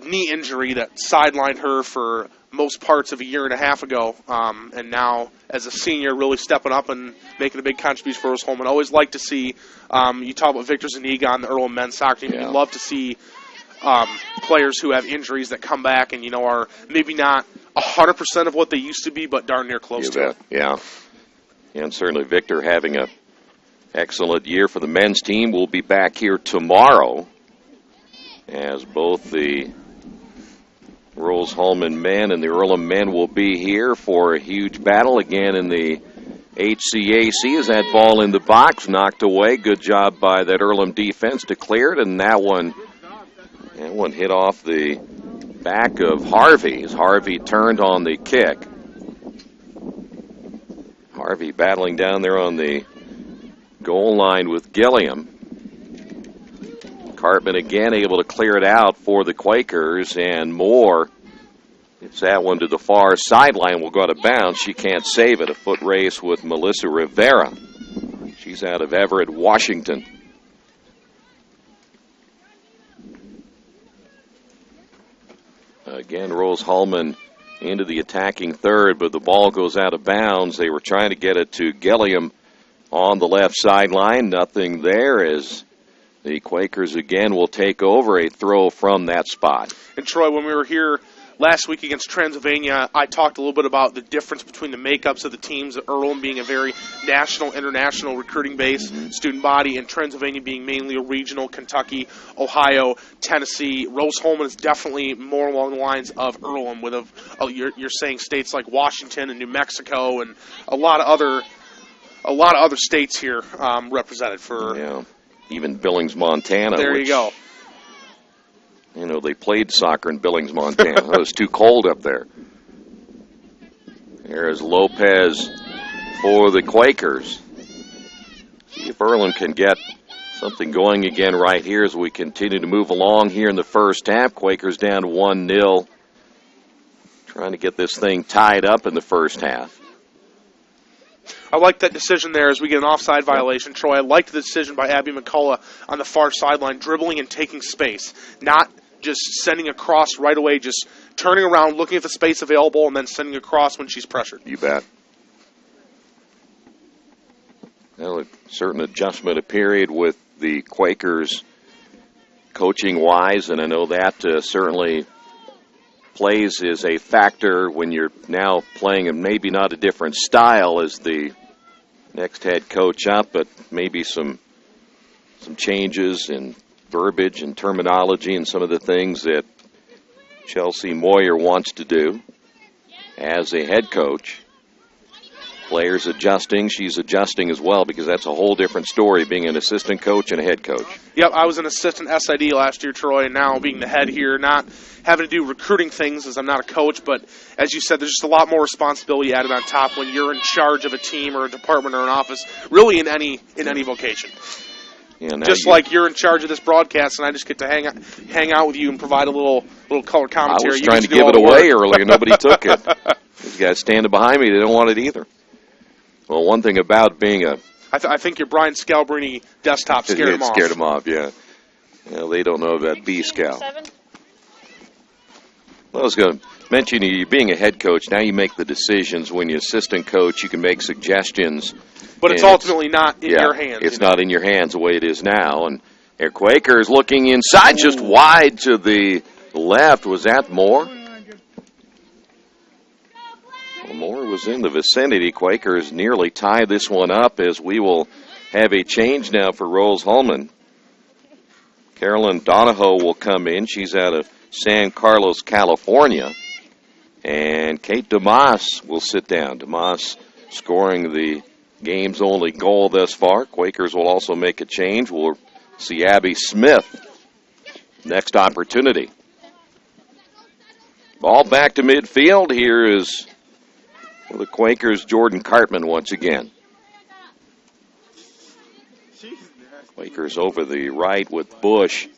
knee injury that sidelined her for most parts of a year and a half ago, and now as a senior really stepping up and making a big contribution for Rose-Hulman. Always like to see, you talk about Victor Zuniga on the Earlham men's soccer team, you love to see players who have injuries that come back and, are maybe not 100% of what they used to be, but darn near close to it. Yeah. And certainly Victor having an excellent year for the men's team. We'll be back here tomorrow as both the Rose-Hulman men and the Earlham men will be here for a huge battle again in the HCAC. As that ball in the box knocked away. Good job by that Earlham defense to clear it, and that one hit off the back of Harvey as Harvey turned on the kick. Harvey battling down there on the goal line with Gilliam. Cartman again able to clear it out for the Quakers, and Moore, it's that one to the far sideline, will go out of bounds. She can't save it. A foot race with Melissa Rivera. She's out of Everett, Washington. Again, Rose Hulman into the attacking third, but the ball goes out of bounds. They were trying to get it to Gilliam on the left sideline. Nothing there as the Quakers again will take over a throw from that spot. And Troy, when we were here last week against Transylvania, I talked a little bit about the difference between the makeups of the teams, Earlham being a very national, international recruiting base, student body, and Transylvania being mainly a regional, Kentucky, Ohio, Tennessee. Rose Hulman is definitely more along the lines of Earlham, with you're saying states like Washington and New Mexico and a lot of other states here represented for. Yeah, even Billings, Montana. There you go. You know, they played soccer in Billings, Montana. It was too cold up there. There's Lopez for the Quakers. See if Earlham can get something going again right here as we continue to move along here in the first half. Quakers down 1-0. Trying to get this thing tied up in the first half. I like that decision there as we get an offside violation, Troy. I liked the decision by Abby McCullough on the far sideline, dribbling and taking space, not just sending across right away, just turning around, looking at the space available, and then sending across when she's pressured. You bet. Well, a certain adjustment period with the Quakers coaching-wise, and I know that certainly plays is a factor when you're now playing and maybe not a different style as the next head coach up, but maybe some changes in verbiage and terminology and some of the things that Chelsea Moyer wants to do as a head coach. Players adjusting, she's adjusting as well, because that's a whole different story, being an assistant coach and a head coach. Yep, I was an assistant SID last year, Troy, and now being the head here, not having to do recruiting things as I'm not a coach, but as you said, there's just a lot more responsibility added on top when you're in charge of a team or a department or an office, really in any vocation. Yeah, just like you're in charge of this broadcast, and I just get to hang out with you and provide a little color commentary. I was trying to give it away earlier. Nobody took it. These guys standing behind me, they don't want it either. Well, one thing about being a... I think your Brian Scalabrini desktop scared him off. Scared him off, yeah. Well, they don't know about B-Scal. Well, I was going to mention you being a head coach, now you make the decisions. When you're assistant coach, you can make suggestions. But it's ultimately not in your hands. It's not in your hands the way it is now. And their Quakers looking inside, just wide to the left. Was that Moore? Well, Moore was in the vicinity. Quakers nearly tie this one up as we will have a change now for Rose Hulman. Carolyn Donahoe will come in. She's out of San Carlos, California. And Kate DeMoss will sit down. DeMoss scoring the game's only goal thus far. Quakers will also make a change. We'll see Abby Smith next opportunity. Ball back to midfield. Here is for the Quakers, Jordan Cartman once again. Quakers over the right with Bush.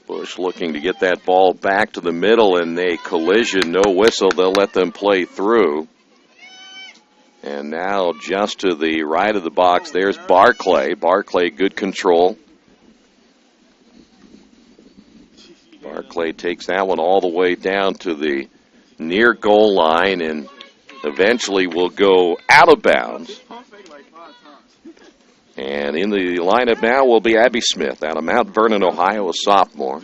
Bush looking to get that ball back to the middle, and a collision, no whistle. They'll let them play through. And now just to the right of the box, there's Barclay. Barclay, good control. Barclay takes that one all the way down to the near goal line and eventually will go out of bounds. And in the lineup now will be Abby Smith out of Mount Vernon, Ohio, a sophomore.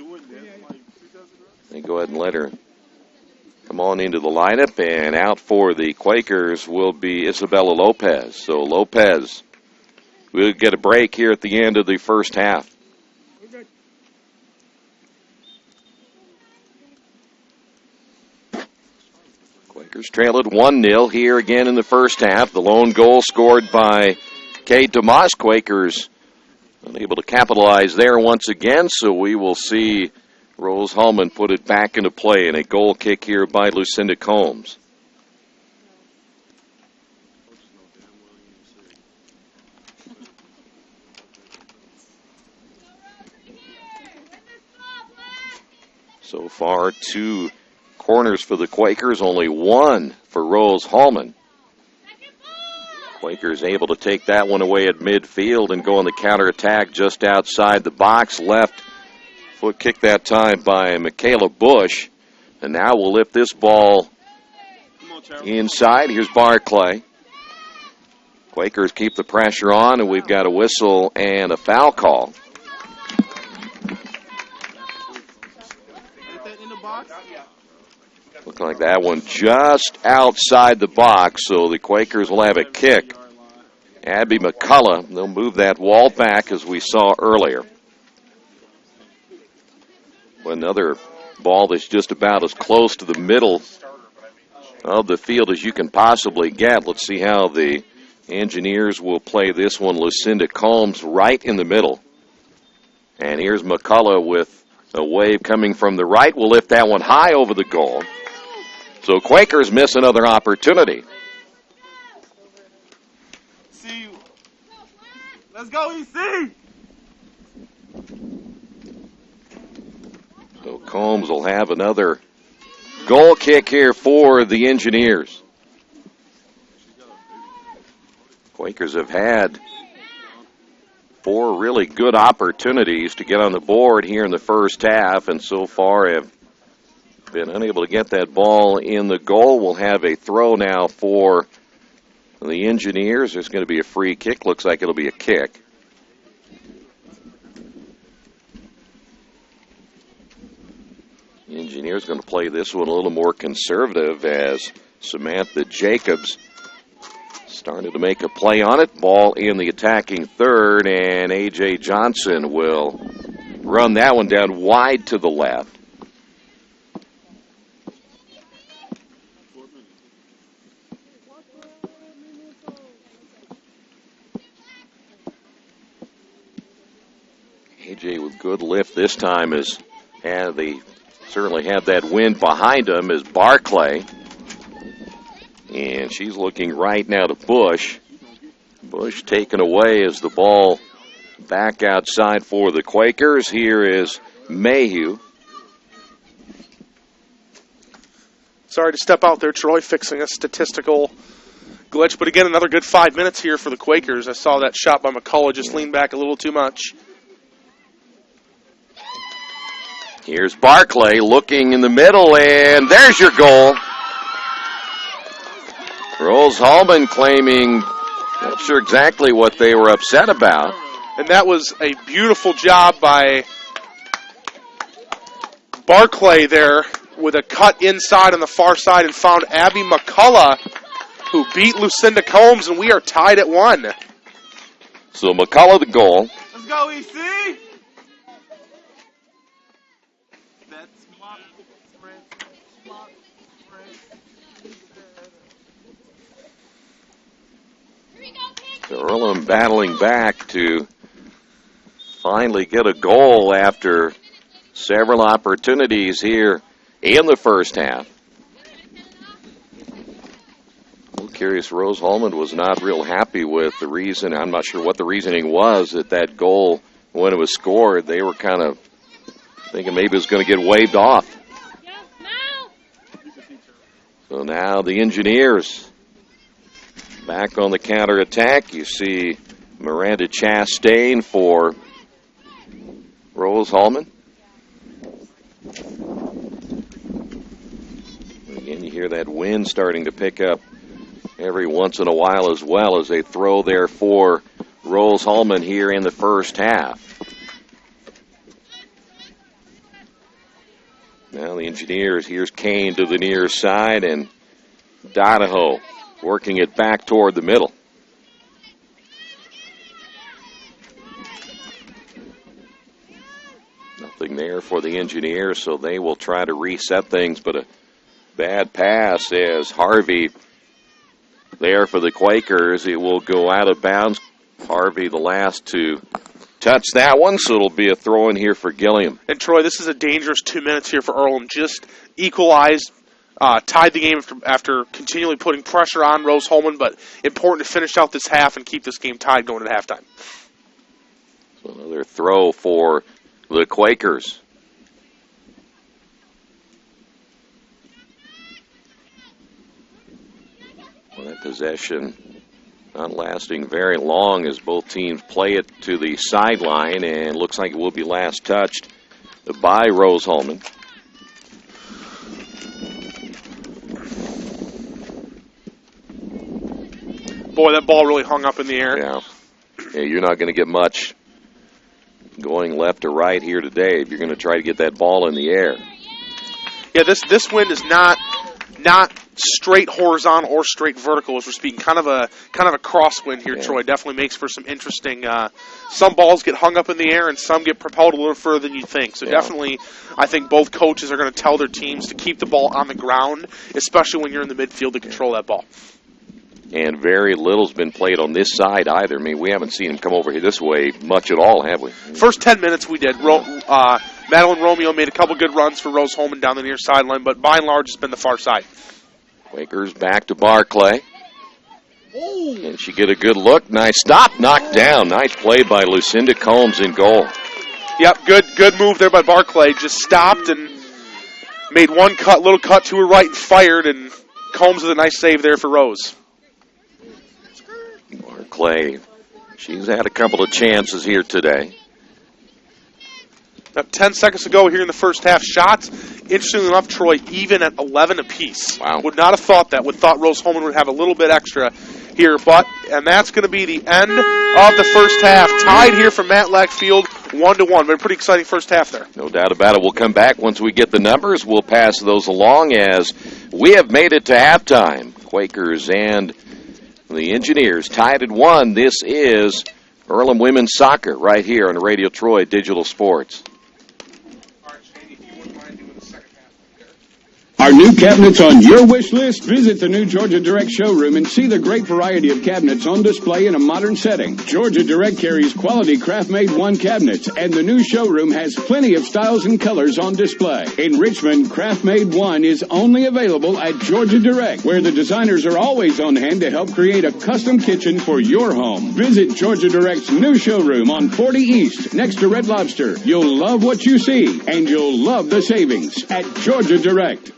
They go ahead and let her come on into the lineup, and out for the Quakers will be Isabella Lopez. So Lopez will get a break here at the end of the first half. Quakers trail at 1-0 here again in the first half. The lone goal scored by Kate DeMoss. Quakers unable to capitalize there once again, so we will see Rose Hulman put it back into play, and a goal kick here by Lucinda Combs. So far, 2 corners for the Quakers, only 1 for Rose Hulman. Quakers able to take that one away at midfield and go on the counterattack just outside the box. Left foot kick that time by Michaela Bush. And now we'll lift this ball inside. Here's Barclay. Quakers keep the pressure on, and we've got a whistle and a foul call. Looks like that one just outside the box, so the Quakers will have a kick. Abby McCullough, they'll move that wall back as we saw earlier. Another ball that's just about as close to the middle of the field as you can possibly get. Let's see how the Engineers will play this one. Lucinda Combs right in the middle. And here's McCullough with a wave coming from the right. We'll lift that one high over the goal. So Quakers miss another opportunity. Let's go, EC! So Combs will have another goal kick here for the Engineers. Quakers have had 4 really good opportunities to get on the board here in the first half, and so far have been unable to get that ball in the goal. We'll have a throw now for the Engineers. There's going to be a free kick. Looks like it'll be a kick. Engineers going to play this one a little more conservative as Samantha Jacobs started to make a play on it. Ball in the attacking third, and A.J. Johnson will run that one down wide to the left. A.J. with good lift this time they certainly have that wind behind them as Barclay. And she's looking right now to Bush. Bush taken away as the ball back outside for the Quakers. Here is Mayhew. Sorry to step out there, Troy, fixing a statistical glitch. But again, another good 5 minutes here for the Quakers. I saw that shot by McCullough just lean back a little too much. Here's Barclay looking in the middle, and there's your goal. Rose Hulman claiming, not sure exactly what they were upset about. And that was a beautiful job by Barclay there with a cut inside on the far side and found Abby McCullough, who beat Lucinda Combs, and we are tied at 1. So McCullough the goal. Let's go, EC! So Earlham battling back to finally get a goal after several opportunities here in the first half. I'm curious, Rose Hulman was not real happy with the reason. I'm not sure what the reasoning was that goal, when it was scored, they were kind of thinking maybe it was going to get waved off. So now the Engineers back on the counterattack. You see Miranda Chastain for Rose Hulman. Again, you hear that wind starting to pick up every once in a while as well as they throw there for Rose Hulman here in the first half. Now the Engineers, here's Kane to the near side, and Donahoe working it back toward the middle. Nothing there for the Engineers, so they will try to reset things, but a bad pass as Harvey there for the Quakers. It will go out of bounds. Harvey the last to touch that one, so it'll be a throw in here for Gilliam. And Troy, this is a dangerous 2 minutes here for Earlham. Just equalized, tied the game after continually putting pressure on Rose Hulman, but important to finish out this half and keep this game tied going to halftime. So another throw for the Quakers. Well, that possession not lasting very long as both teams play it to the sideline, and looks like it will be last touched by Rose Hulman. Boy, that ball really hung up in the air. Yeah, you're not going to get much going left or right here today if you're going to try to get that ball in the air. Yeah, this wind is not straight horizontal or straight vertical as we're speaking. Kind of a crosswind here, Troy. Definitely makes for some interesting. Some balls get hung up in the air and some get propelled a little further than you think. So definitely, I think both coaches are going to tell their teams to keep the ball on the ground, especially when you're in the midfield to control that ball. And very little's been played on this side either. I mean, we haven't seen him come over here this way much at all, have we? First 10 minutes we did. Madeline Romeo made a couple good runs for Rose Hulman down the near sideline, but by and large it's been the far side. Quakers back to Barclay. And she get a good look. Nice stop, knocked down. Nice play by Lucinda Combs in goal. Yep, good move there by Barclay. Just stopped and made one little cut to her right and fired, and Combs with a nice save there for Rose. Barclay, she's had a couple of chances here today. About 10 seconds to go here in the first half. Shots, interestingly enough, Troy, even at 11 apiece. Wow. Would not have thought that. Would thought Rose Hulman would have a little bit extra here. And that's going to be the end of the first half. Tied here from Matlack Field, 1-1. But a pretty exciting first half there. No doubt about it. We'll come back once we get the numbers. We'll pass those along as we have made it to halftime. Quakers and the Engineers tied at 1. This is Earlham Women's Soccer right here on Radio Troy Digital Sports. Our new cabinets on your wish list? Visit the new Georgia Direct showroom and see the great variety of cabinets on display in a modern setting. Georgia Direct carries quality craft-made one cabinets, and the new showroom has plenty of styles and colors on display. In Richmond, craft-made one is only available at Georgia Direct, where the designers are always on hand to help create a custom kitchen for your home. Visit Georgia Direct's new showroom on 40 East, next to Red Lobster. You'll love what you see, and you'll love the savings at Georgia Direct.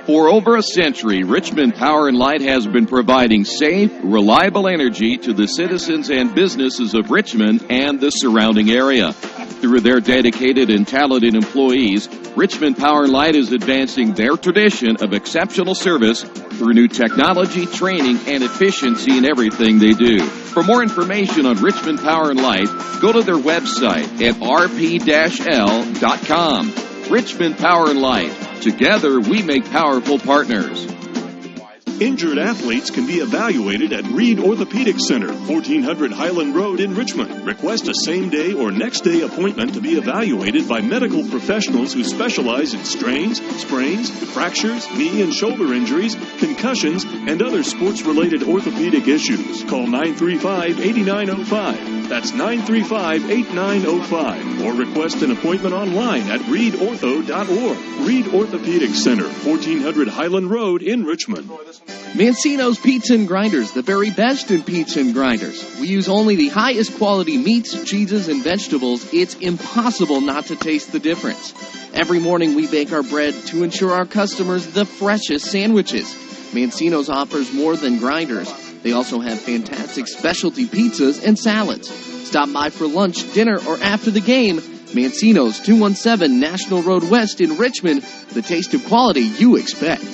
For over a century, Richmond Power and Light has been providing safe, reliable energy to the citizens and businesses of Richmond and the surrounding area. Through their dedicated and talented employees, Richmond Power and Light is advancing their tradition of exceptional service through new technology, training, and efficiency in everything they do. For more information on Richmond Power and Light, go to their website at rp-l.com. Richmond Power and Light. Together, we make powerful partners. Injured athletes can be evaluated at Reed Orthopedic Center, 1400 Highland Road in Richmond. Request a same-day or next-day appointment to be evaluated by medical professionals who specialize in strains, sprains, fractures, knee and shoulder injuries, concussions, and other sports-related orthopedic issues. Call 935-8905. That's 935-8905. Or request an appointment online at reedortho.org. Reed Orthopedic Center, 1400 Highland Road in Richmond. Mancino's Pizza and Grinders, the very best in pizza and grinders. We use only the highest quality meats, cheeses, and vegetables. It's impossible not to taste the difference. Every morning we bake our bread to ensure our customers the freshest sandwiches. Mancino's offers more than grinders. They also have fantastic specialty pizzas and salads. Stop by for lunch, dinner, or after the game. Mancino's, 217 National Road West in Richmond. The taste of quality you expect.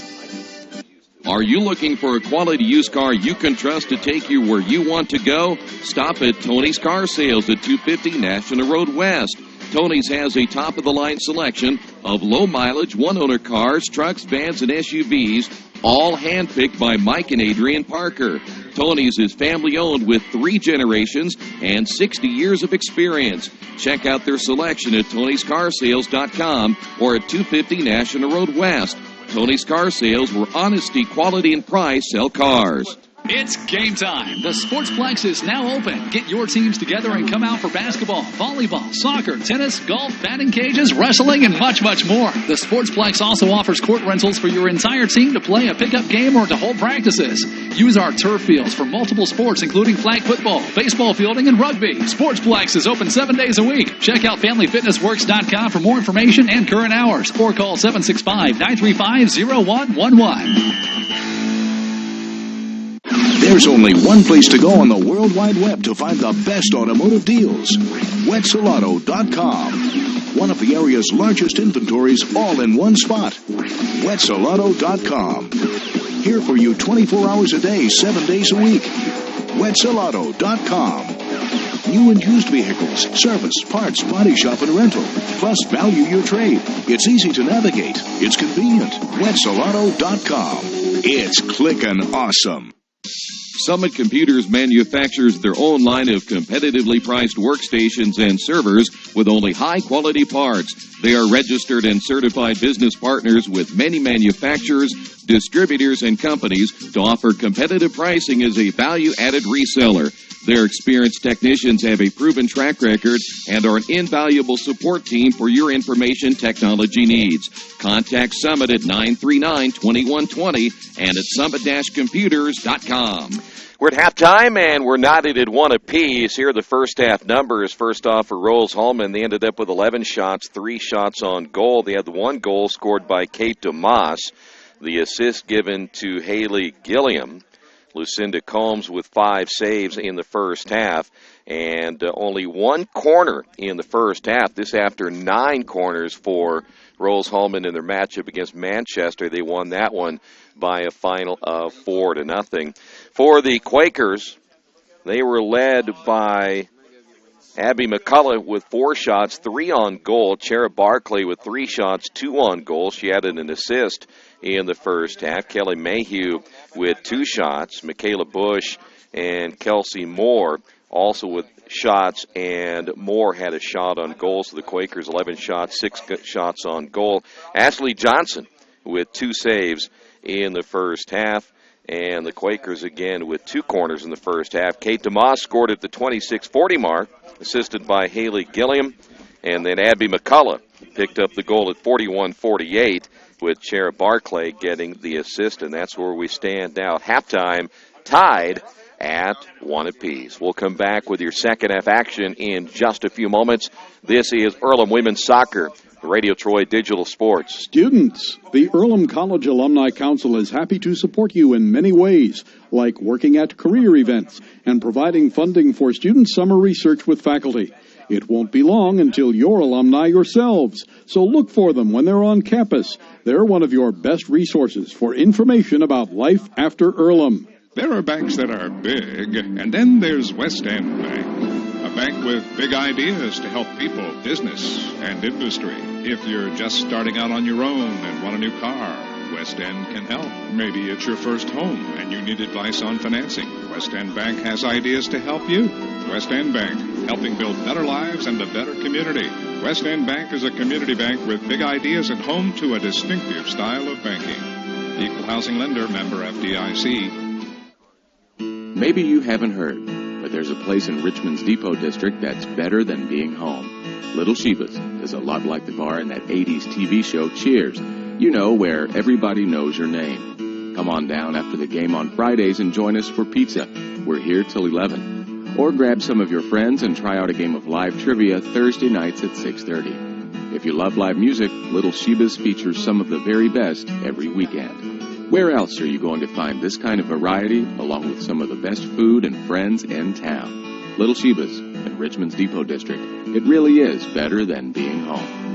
Are you looking for a quality used car you can trust to take you where you want to go? Stop at Tony's Car Sales at 250 National Road West. Tony's has a top-of-the-line selection of low-mileage, one-owner cars, trucks, vans, and SUVs, all handpicked by Mike and Adrian Parker. Tony's is family-owned with 3 generations and 60 years of experience. Check out their selection at Tony'sCarsales.com or at 250 National Road West. Tony's Car Sales, where honesty, quality, and price sell cars. It's game time. The Sportsplex is now open. Get your teams together and come out for basketball, volleyball, soccer, tennis, golf, batting cages, wrestling, and much, much more. The Sportsplex also offers court rentals for your entire team to play a pickup game or to hold practices. Use our turf fields for multiple sports, including flag football, baseball fielding, and rugby. Sportsplex is open 7 days a week. Check out FamilyFitnessWorks.com for more information and current hours, or call 765-935-0111. There's only one place to go on the World Wide Web to find the best automotive deals. Wetzelauto.com. One of the area's largest inventories all in one spot. Wetzelauto.com. Here for you 24 hours a day, 7 days a week. WetzelAuto.com. New and used vehicles, service, parts, body shop, and rental. Plus, value your trade. It's easy to navigate. It's convenient. WetzelAuto.com. It's clickin' awesome. Summit Computers manufactures their own line of competitively priced workstations and servers with only high-quality parts. They are registered and certified business partners with many manufacturers, distributors, and companies to offer competitive pricing as a value-added reseller. Their experienced technicians have a proven track record and are an invaluable support team for your information technology needs. Contact Summit at 939-2120 and at summit-computers.com. We're at halftime, and we're knotted at 1 apiece. Here are the first half numbers. First off for Rolls Hulman, they ended up with 11 shots, 3 shots on goal. They had the 1 goal scored by Kate DeMoss. The assist given to Haley Gilliam. Lucinda Combs with 5 saves in the first half, and only 1 corner in the first half. This after 9 corners for Rolls Hulman in their matchup against Manchester. They won that one by a final of 4-0. For the Quakers, they were led by Abby McCullough with 4 shots, 3 on goal. Chera Barkley with 3 shots, 2 on goal. She added an assist in the first half. Kelly Mayhew with 2 shots. Michaela Bush and Kelsey Moore also with shots, and Moore had a shot on goal. So the Quakers 11 shots, 6 shots on goal. Ashley Johnson with 2 saves in the first half. And the Quakers again with 2 corners in the first half. Kate DeMoss scored at the 26:40 mark, assisted by Haley Gilliam. And then Abby McCullough picked up the goal at 41:48 with Chera Barclay getting the assist. And that's where we stand now. Halftime tied at 1 apiece. We'll come back with your second half action in just a few moments. This is Earlham Women's Soccer, Radio Troy Digital Sports. Students, the Earlham College Alumni Council is happy to support you in many ways, like working at career events and providing funding for student summer research with faculty. It won't be long until you're alumni yourselves, so look for them when they're on campus. They're one of your best resources for information about life after Earlham. There are banks that are big, and then there's West End Bank. A bank with big ideas to help people, business, and industry. If you're just starting out on your own and want a new car, West End can help. Maybe it's your first home and you need advice on financing. West End Bank has ideas to help you. West End Bank, helping build better lives and a better community. West End Bank is a community bank with big ideas and home to a distinctive style of banking. Equal housing lender, member FDIC. Maybe you haven't heard, but there's a place in Richmond's Depot District that's better than being home. Little Sheba's is a lot like the bar in that 80s TV show Cheers. You know, where everybody knows your name. Come on down after the game on Fridays and join us for pizza. We're here till 11. Or grab some of your friends and try out a game of live trivia Thursday nights at 6:30. If you love live music, Little Sheba's features some of the very best every weekend. Where else are you going to find this kind of variety, along with some of the best food and friends in town? Little Sheba's in Richmond's Depot District. It really is better than being home.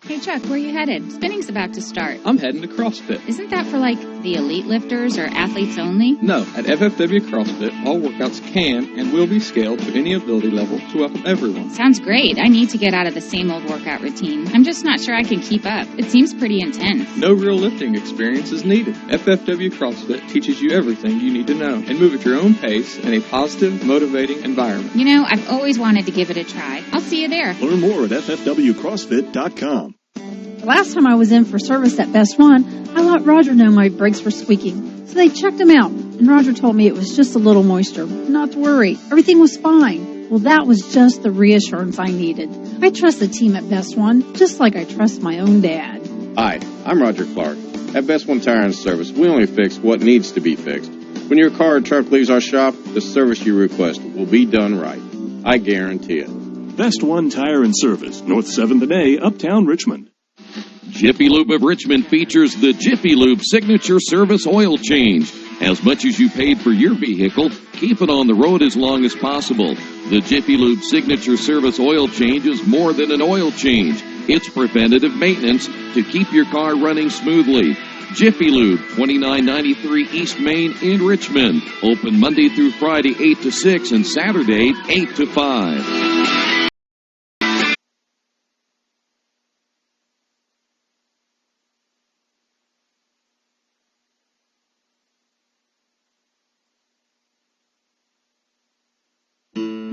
Hey, Chuck, where are you headed? Spinning's about to start. I'm heading to CrossFit. Isn't that for, like, the elite lifters or athletes only? No, at FFW CrossFit, all workouts can and will be scaled to any ability level to welcome everyone. Sounds great. I need to get out of the same old workout routine. I'm just not sure I can keep up. It seems pretty intense. No real lifting experience is needed. FFW CrossFit teaches you everything you need to know and move at your own pace in a positive, motivating environment. You know, I've always wanted to give it a try. I'll see you there. Learn more at ffwcrossfit.com. The last time I was in for service at Best One, I let Roger know my brakes were squeaking. So they checked them out, and Roger told me it was just a little moisture. Not to worry, everything was fine. Well, that was just the reassurance I needed. I trust the team at Best One, just like I trust my own dad. Hi, I'm Roger Clark. At Best One Tire and Service, we only fix what needs to be fixed. When your car or truck leaves our shop, the service you request will be done right. I guarantee it. Best One Tire and Service, North 7th and A, Uptown Richmond. Jiffy Lube of Richmond features the Jiffy Lube Signature Service Oil Change. As much as you paid for your vehicle, keep it on the road as long as possible. The Jiffy Lube Signature Service Oil Change is more than an oil change. It's preventative maintenance to keep your car running smoothly. Jiffy Lube, 2993 East Main in Richmond. Open Monday through Friday, 8 to 6, and Saturday, 8 to 5.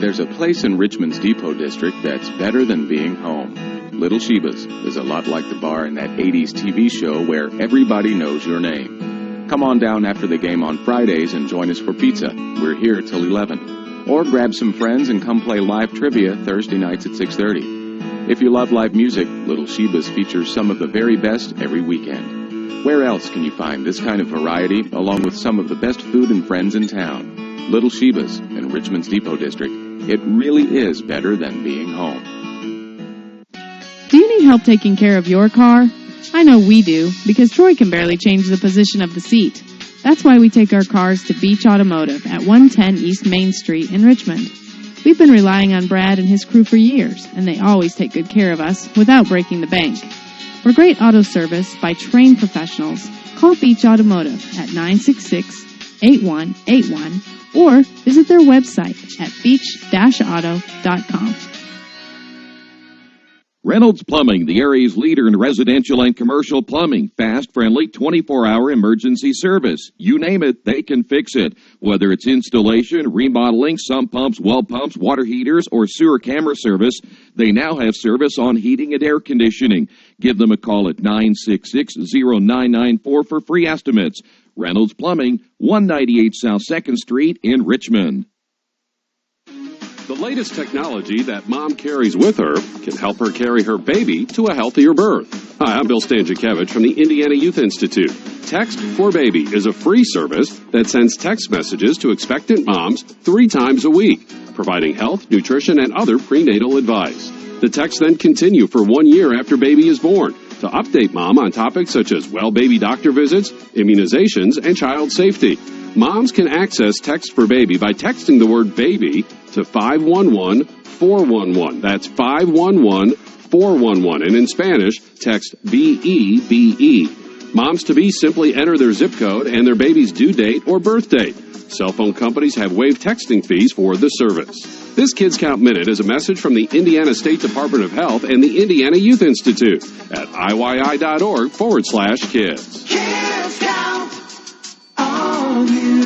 There's a place in Richmond's Depot District that's better than being home. Little Sheba's is a lot like the bar in that 80s TV show where everybody knows your name. Come on down after the game on Fridays and join us for pizza. We're here till 11. Or grab some friends and come play live trivia Thursday nights at 6:30. If you love live music, Little Sheba's features some of the very best every weekend. Where else can you find this kind of variety along with some of the best food and friends in town? Little Sheba's in Richmond's Depot District. It really is better than being home. Do you need help taking care of your car? I know we do, because Troy can barely change the position of the seat. That's why we take our cars to Beach Automotive at 110 East Main Street in Richmond. We've been relying on Brad and his crew for years, and they always take good care of us without breaking the bank. For great auto service by trained professionals, call Beach Automotive at 966-8181 or visit their website at beach-auto.com. Reynolds Plumbing, the area's leader in residential and commercial plumbing. Fast, friendly, 24-hour emergency service. You name it, they can fix it. Whether it's installation, remodeling, sump pumps, well pumps, water heaters, or sewer camera service, they now have service on heating and air conditioning. Give them a call at 966-0994 for free estimates. Reynolds Plumbing, 198 South 2nd Street in Richmond. The latest technology that mom carries with her can help her carry her baby to a healthier birth. Hi, I'm Bill Stanczykiewicz from the Indiana Youth Institute. Text for Baby is a free service that sends text messages to expectant moms 3 times a week, providing health, nutrition, and other prenatal advice. The texts then continue for 1 year after baby is born to update mom on topics such as well baby doctor visits, immunizations, and child safety. Moms can access Text for Baby by texting the word baby to 511-411. That's 511-411. And in Spanish, text BEBE. Moms-to-be simply enter their zip code and their baby's due date or birth date. Cell phone companies have waived texting fees for the service. This Kids Count Minute is a message from the Indiana State Department of Health and the Indiana Youth Institute at IYI.org/kids. Kids count on you.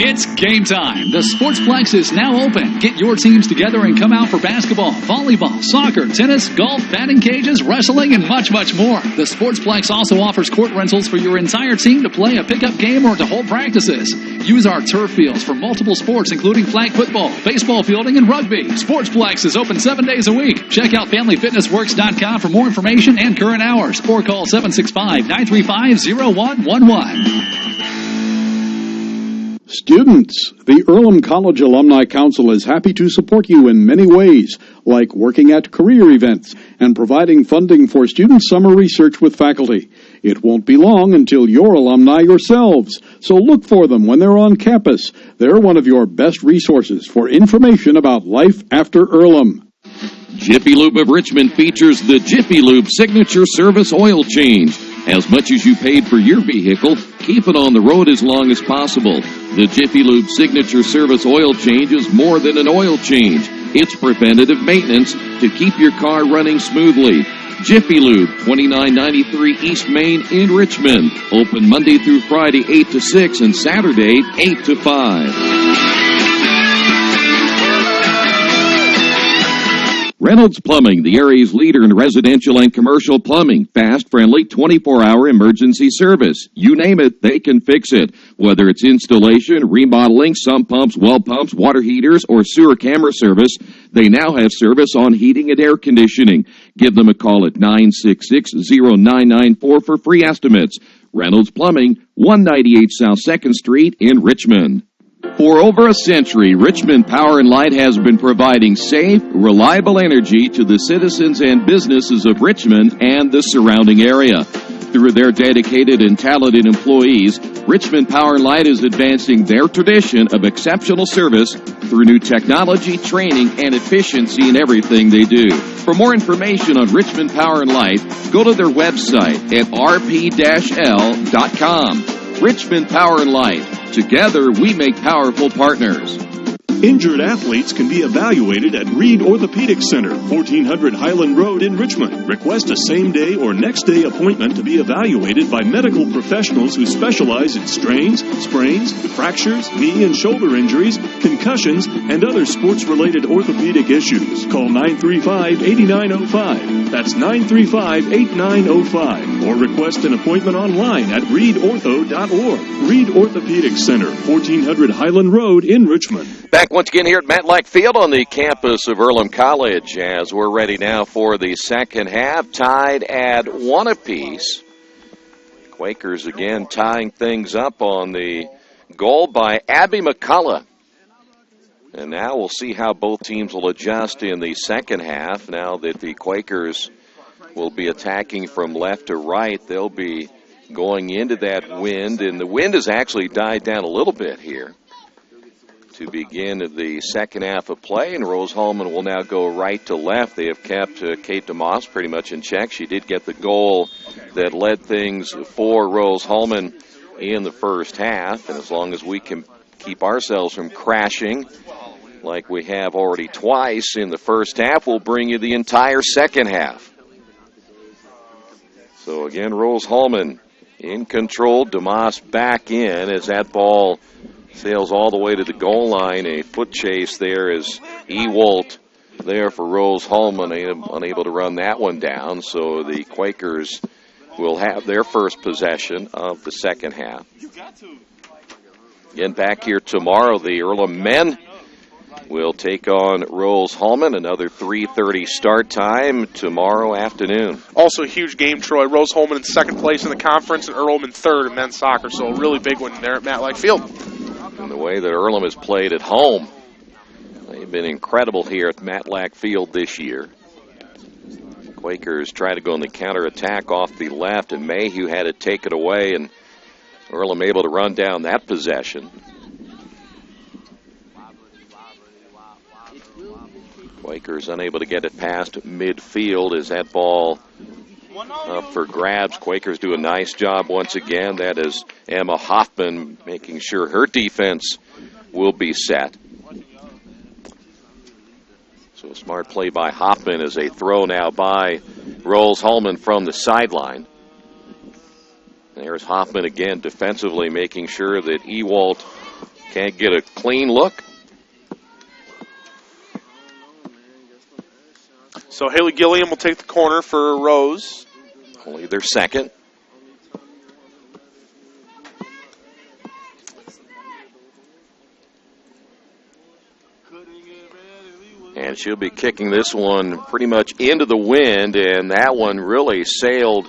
It's game time. The Sportsplex is now open. Get your teams together and come out for basketball, volleyball, soccer, tennis, golf, batting cages, wrestling, and much, much more. The Sportsplex also offers court rentals for your entire team to play a pickup game or to hold practices. Use our turf fields for multiple sports, including flag football, baseball fielding, and rugby. Sportsplex is open 7 days a week. Check out FamilyFitnessWorks.com for more information and current hours, or call 765-935-0111. Students, the Earlham College Alumni Council is happy to support you in many ways, like working at career events and providing funding for student summer research with faculty. It won't be long until you're alumni yourselves, so look for them when they're on campus. They're one of your best resources for information about life after Earlham. Jiffy Lube of Richmond features the Jiffy Lube Signature Service Oil Change. As much as you paid for your vehicle, keep it on the road as long as possible. The Jiffy Lube Signature Service Oil Change is more than an oil change. It's preventative maintenance to keep your car running smoothly. Jiffy Lube, 2993 East Main in Richmond. Open Monday through Friday, 8 to 6, and Saturday, 8 to 5. Reynolds Plumbing, the area's leader in residential and commercial plumbing. Fast, friendly, 24-hour emergency service. You name it, they can fix it. Whether it's installation, remodeling, sump pumps, well pumps, water heaters, or sewer camera service, they now have service on heating and air conditioning. Give them a call at 966-0994 for free estimates. Reynolds Plumbing, 198 South 2nd Street in Richmond. For over a century, Richmond Power and Light has been providing safe, reliable energy to the citizens and businesses of Richmond and the surrounding area. Through their dedicated and talented employees, Richmond Power and Light is advancing their tradition of exceptional service through new technology, training, and efficiency in everything they do. For more information on Richmond Power and Light, go to their website at rp-l.com. Richmond Power and Light. Together, we make powerful partners. Injured athletes can be evaluated at Reed Orthopedic Center, 1400 Highland Road in Richmond. Request a same-day or next-day appointment to be evaluated by medical professionals who specialize in strains, sprains, fractures, knee and shoulder injuries, concussions, and other sports-related orthopedic issues. Call 935-8905. That's 935-8905. Or request an appointment online at reedortho.org. Reed Orthopedic Center, 1400 Highland Road in Richmond. Back once again here at Matlack Field on the campus of Earlham College as we're ready now for the second half, tied at 1 apiece. Quakers again tying things up on the goal by Abby McCullough. And now we'll see how both teams will adjust in the second half. Now that the Quakers will be attacking from left to right, they'll be going into that wind, and the wind has actually died down a little bit here to begin the second half of play, and Rose Hulman will now go right to left. They have kept Kate DeMoss pretty much in check. She did get the goal that led things for Rose Hulman in the first half, and as long as we can keep ourselves from crashing like we have already twice in the first half, we'll bring you the entire second half. So again, Rose Hulman in control, DeMoss back in as that ball sails all the way to the goal line. A foot chase there is Ewalt there for Rose Hulman, unable to run that one down. So the Quakers will have their first possession of the second half. Again, back here tomorrow, the Earlham men will take on Rose Hulman. Another 3:30 start time tomorrow afternoon. Also a huge game, Troy. Rose Hulman in second place in the conference and Earlham in third in men's soccer. So a really big one there at Matlack Field. And the way that Earlham has played at home, they've been incredible here at Matlack Field this year. Quakers try to go on the counterattack off the left, and Mayhew had to take it away, and Earlham able to run down that possession. Quakers unable to get it past midfield as that ball up for grabs. Quakers do a nice job once again. That is Emma Hoffman making sure her defense will be set. So a smart play by Hoffman as a throw now by Rose Hulman from the sideline. There's Hoffman again defensively making sure that Ewalt can't get a clean look. So Haley Gilliam will take the corner for Rose. Only their second. And she'll be kicking this one pretty much into the wind, and that one really sailed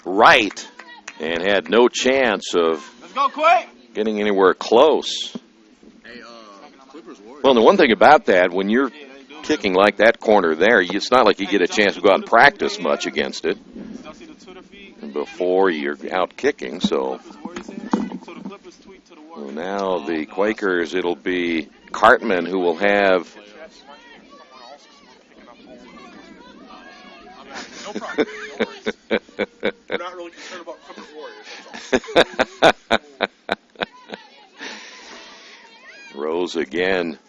right and had no chance of getting anywhere close. Well, the one thing about that, when you're kicking like that corner there, it's not like you get a chance to go out and practice much against it before you're out kicking. So now the Quakers, it'll be Cartman who will have We're not really concerned about Clippers Warriors. Rose again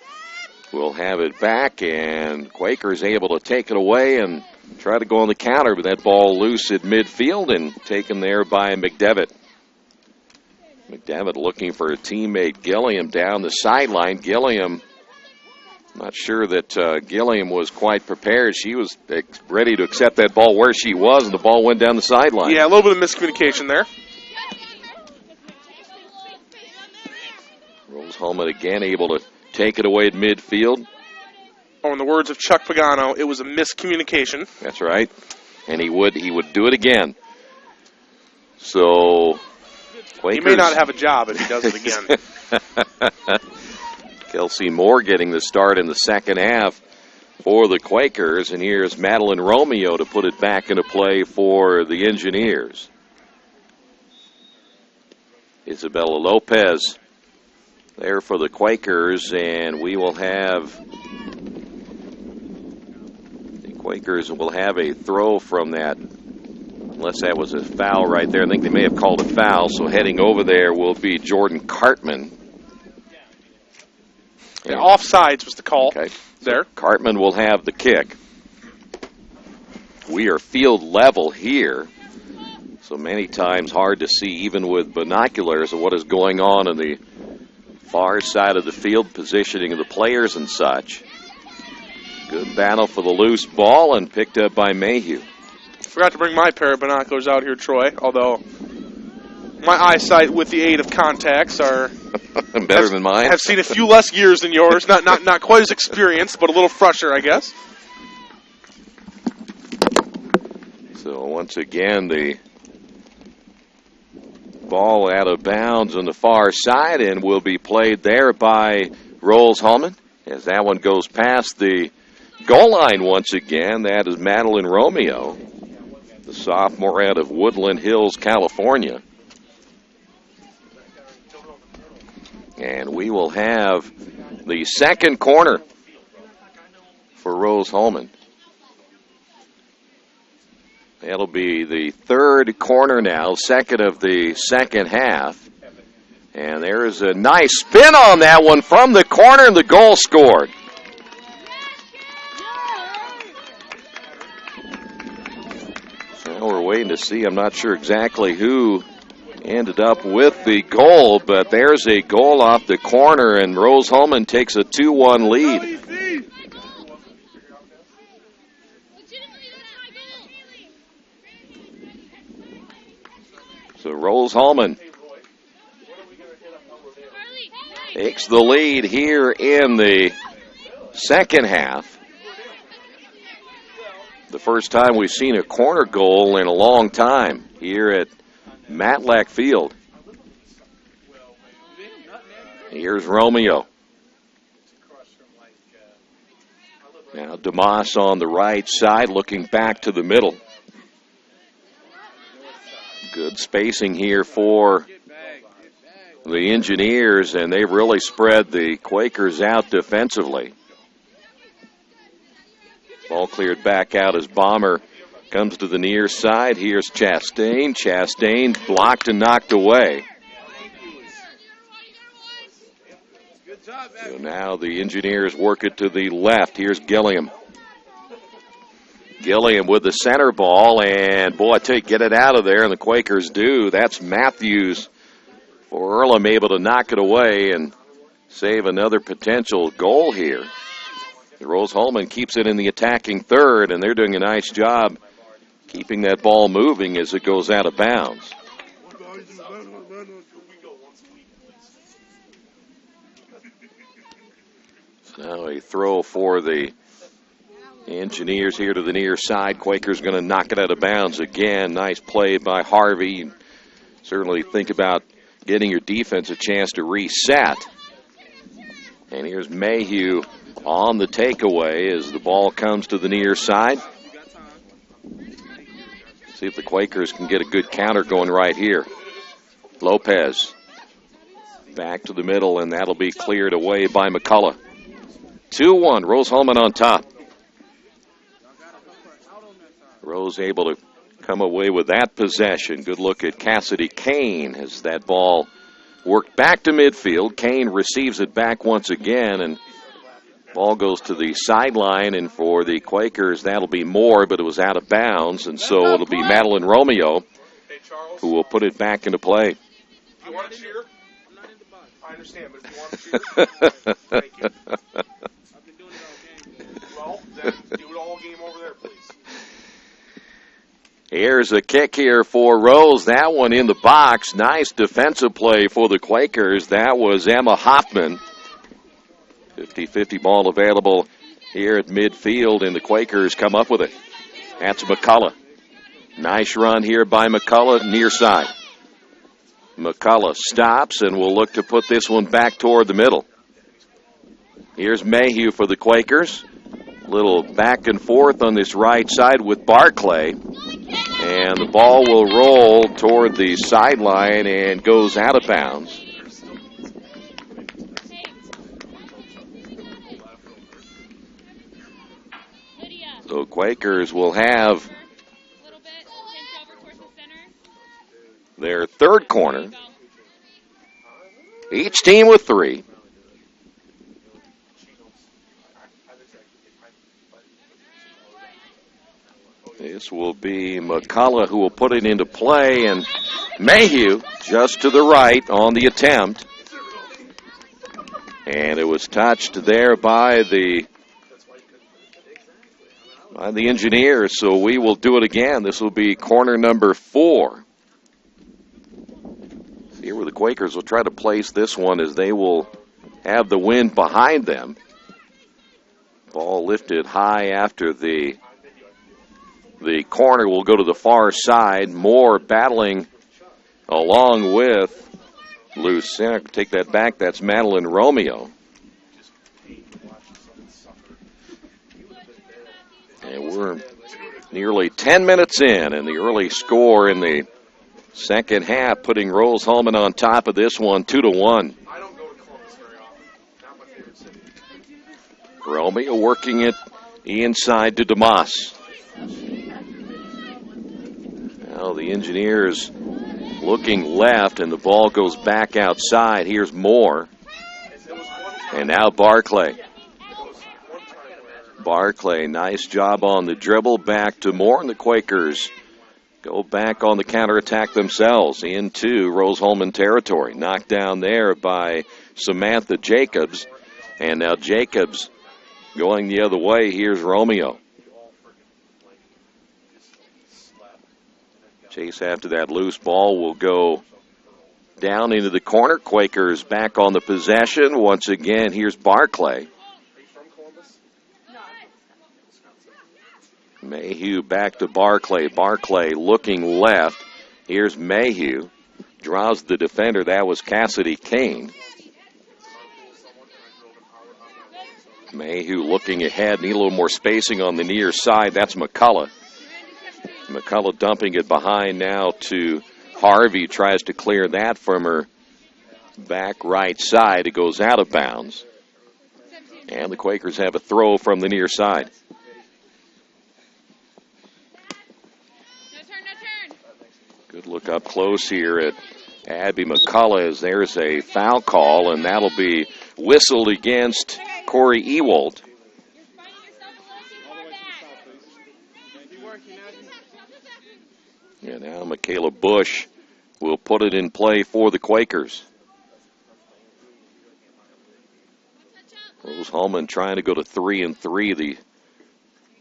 will have it back, and Quakers able to take it away and try to go on the counter, but that ball loose at midfield and taken there by McDevitt. McDevitt looking for a teammate, Gilliam, down the sideline. Gilliam, not sure that Gilliam was quite prepared. She was ready to accept that ball where she was, and the ball went down the sideline. Yeah, a little bit of miscommunication there. Rose Hulman again able to take it away at midfield. Oh, in the words of Chuck Pagano, it was a miscommunication. That's right. And he would do it again. So Quakers, he may not have a job if he does it again. Kelsey Moore getting the start in the second half for the Quakers, and here's Madeline Romeo to put it back into play for the Engineers. Isabella Lopez there for the Quakers, and we will have the Quakers will have a throw from that, unless that was a foul right there. I think they may have called a foul, so heading over there will be Jordan Cartman. Yeah, offsides was the call there. Cartman will have the kick. We are field level here, so many times hard to see even with binoculars of what is going on in the far side of the field, positioning of the players and such. Good battle for the loose ball and picked up by Mayhew. Forgot to bring my pair of binoculars out here, Troy, although my eyesight with the aid of contacts are better than mine. Have seen a few less years than yours. Not quite as experienced, but a little fresher, I guess. So once again, the ball out of bounds on the far side and will be played there by Rolls Hulman as that one goes past the goal line once again. That is Madeline Romeo, the sophomore out of Woodland Hills, California. And we will have the second corner for Rose Hulman. That'll be the third corner now, second of the second half. And there's a nice spin on that one from the corner, and the goal scored. So we're waiting to see. I'm not sure exactly who ended up with the goal, but there's a goal off the corner, and Rose Hulman takes a 2-1 lead. So Rose Hulman takes the lead here in the second half. The first time we've seen a corner goal in a long time here at Matlack Field. Here's Romeo. Now DeMoss on the right side, looking back to the middle. Good spacing here for the Engineers, and they've really spread the Quakers out defensively. Ball cleared back out as Bomber comes to the near side. Here's Chastain. Chastain blocked and knocked away. So now the Engineers work it to the left. Here's Gilliam. Gilliam with the center ball, and boy, I tell you, get it out of there, and the Quakers do. That's Matthews for Earlham, able to knock it away and save another potential goal here. Rose Hulman keeps it in the attacking third, and they're doing a nice job keeping that ball moving as it goes out of bounds. So now a throw for the Engineers here to the near side. Quakers going to knock it out of bounds again. Nice play by Harvey. Certainly think about getting your defense a chance to reset. And here's Mayhew on the takeaway as the ball comes to the near side. See if the Quakers can get a good counter going right here. Lopez back to the middle, and that'll be cleared away by McCullough. 2-1, Rose Hulman on top. Rose able to come away with that possession. Good look at Cassidy Kane as that ball worked back to midfield. Kane receives it back once again, and ball goes to the sideline, and for the Quakers, that'll be more, but it was out of bounds, and so it'll be Madeline Romeo who will put it back into play. If you want to cheer, I'm not in the box. I understand, but if you want to cheer, thank you. I've been doing it all game. Well, then do it all game over there, please. Here's a kick here for Rose. That one in the box. Nice defensive play for the Quakers. That was Emma Hoffman. 50-50 ball available here at midfield, and the Quakers come up with it. That's McCullough. Nice run here by McCullough, near side. McCullough stops and will look to put this one back toward the middle. Here's Mayhew for the Quakers. Little back and forth on this right side with Barclay. And the ball will roll toward the sideline and goes out of bounds. So Quakers will have their third corner. Each team with 3. This will be McCullough who will put it into play, and Mayhew just to the right on the attempt. And it was touched there by the Engineers, so we will do it again. This will be corner number 4. Here where the Quakers will try to place this one as they will have the wind behind them. Ball lifted high after the corner will go to the far side. Moore battling along with Lucena. Take that back. That's Madeline Romeo. And we're nearly 10 minutes in, and the early score in the second half putting Rose Hulman on top of this one, 2-1. Romeo working it inside to DeMoss. Now the Engineers looking left, and the ball goes back outside. Here's Moore. And now Barclay. Barclay, nice job on the dribble. Back to Moore, and the Quakers go back on the counterattack themselves into Rose Hulman territory. Knocked down there by Samantha Jacobs. And now Jacobs going the other way. Here's Romeo. Chase after that loose ball will go down into the corner. Quakers back on the possession. Once again, here's Barclay. Mayhew back to Barclay. Barclay looking left. Here's Mayhew. Draws the defender. That was Cassidy Kane. Mayhew looking ahead. Need a little more spacing on the near side. That's McCullough. McCullough dumping it behind now to Harvey. Tries to clear that from her back right side. It goes out of bounds. And the Quakers have a throw from the near side. Good look up close here at Abby McCullough as there's a foul call, and that'll be whistled against Corey Ewald. And now Michaela Bush will put it in play for the Quakers. Rose Hulman trying to go to 3-3. The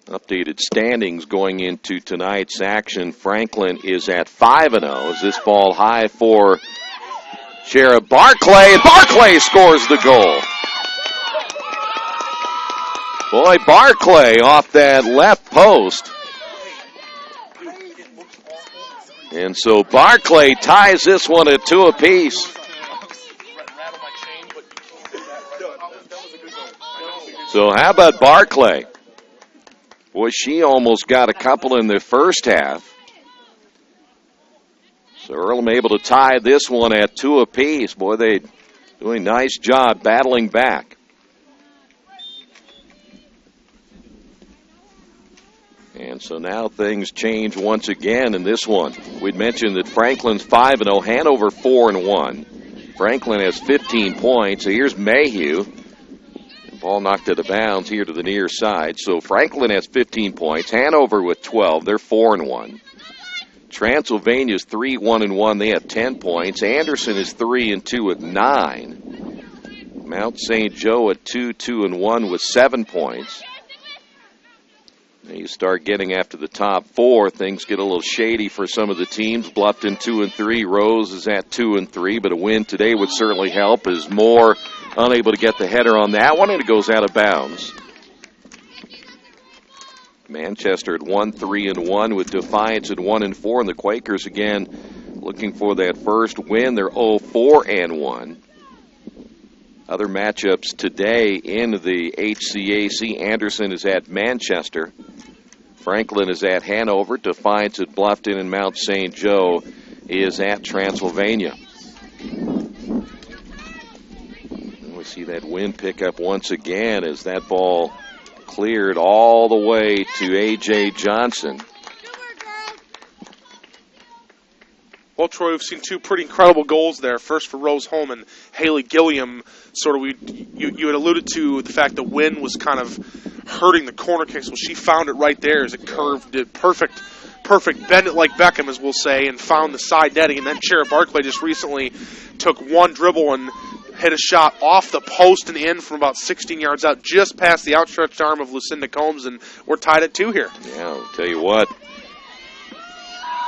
updated standings going into tonight's action. Franklin is at 5-0. Is this ball high for Sheriff Barclay? And Barclay scores the goal. Boy, Barclay off that left post. And so Barclay ties this one at 2 apiece. So how about Barclay? Boy, she almost got a couple in the first half. So Earlham able to tie this one at 2 apiece. Boy, they doing a nice job battling back. And so now things change once again in this one. We'd mentioned that Franklin's 5-0, Hanover 4-1. Franklin has 15 points. So here's Mayhew. Ball knocked out of bounds here to the near side. So Franklin has 15 points. Hanover with 12. They're 4-1. Transylvania's 3-1-1. They have 10 points. Anderson is 3-2 with 9. Mount St. Joe at 2-2-1 with 7 points. Now you start getting after the top 4. Things get a little shady for some of the teams. Bluffton 2-3. Rose is at 2-3. But a win today would certainly help as Moore unable to get the header on that one, and it goes out of bounds. Manchester at 1-3-1 with Defiance at 1-4, and the Quakers again looking for that first win. They're 0-4-1. Other matchups today in the HCAC. Anderson is at Manchester. Franklin is at Hanover. Defiance at Bluffton, and Mount St. Joe is at Transylvania. And we see that wind pick up once again as that ball cleared all the way to A.J. Johnson. Well, Troy, we've seen two pretty incredible goals there. First for Rose Hulman, Haley Gilliam. Sort of, you had alluded to the fact the wind was kind of hurting the corner kicks. Well, she found it right there as it curved it perfect, bend it like Beckham, as we'll say, and found the side netting. And then Sheriff Barclay just recently took one dribble and hit a shot off the post and in from about 16 yards out, just past the outstretched arm of Lucinda Combs, and we're tied at 2 here. Yeah, I'll tell you what.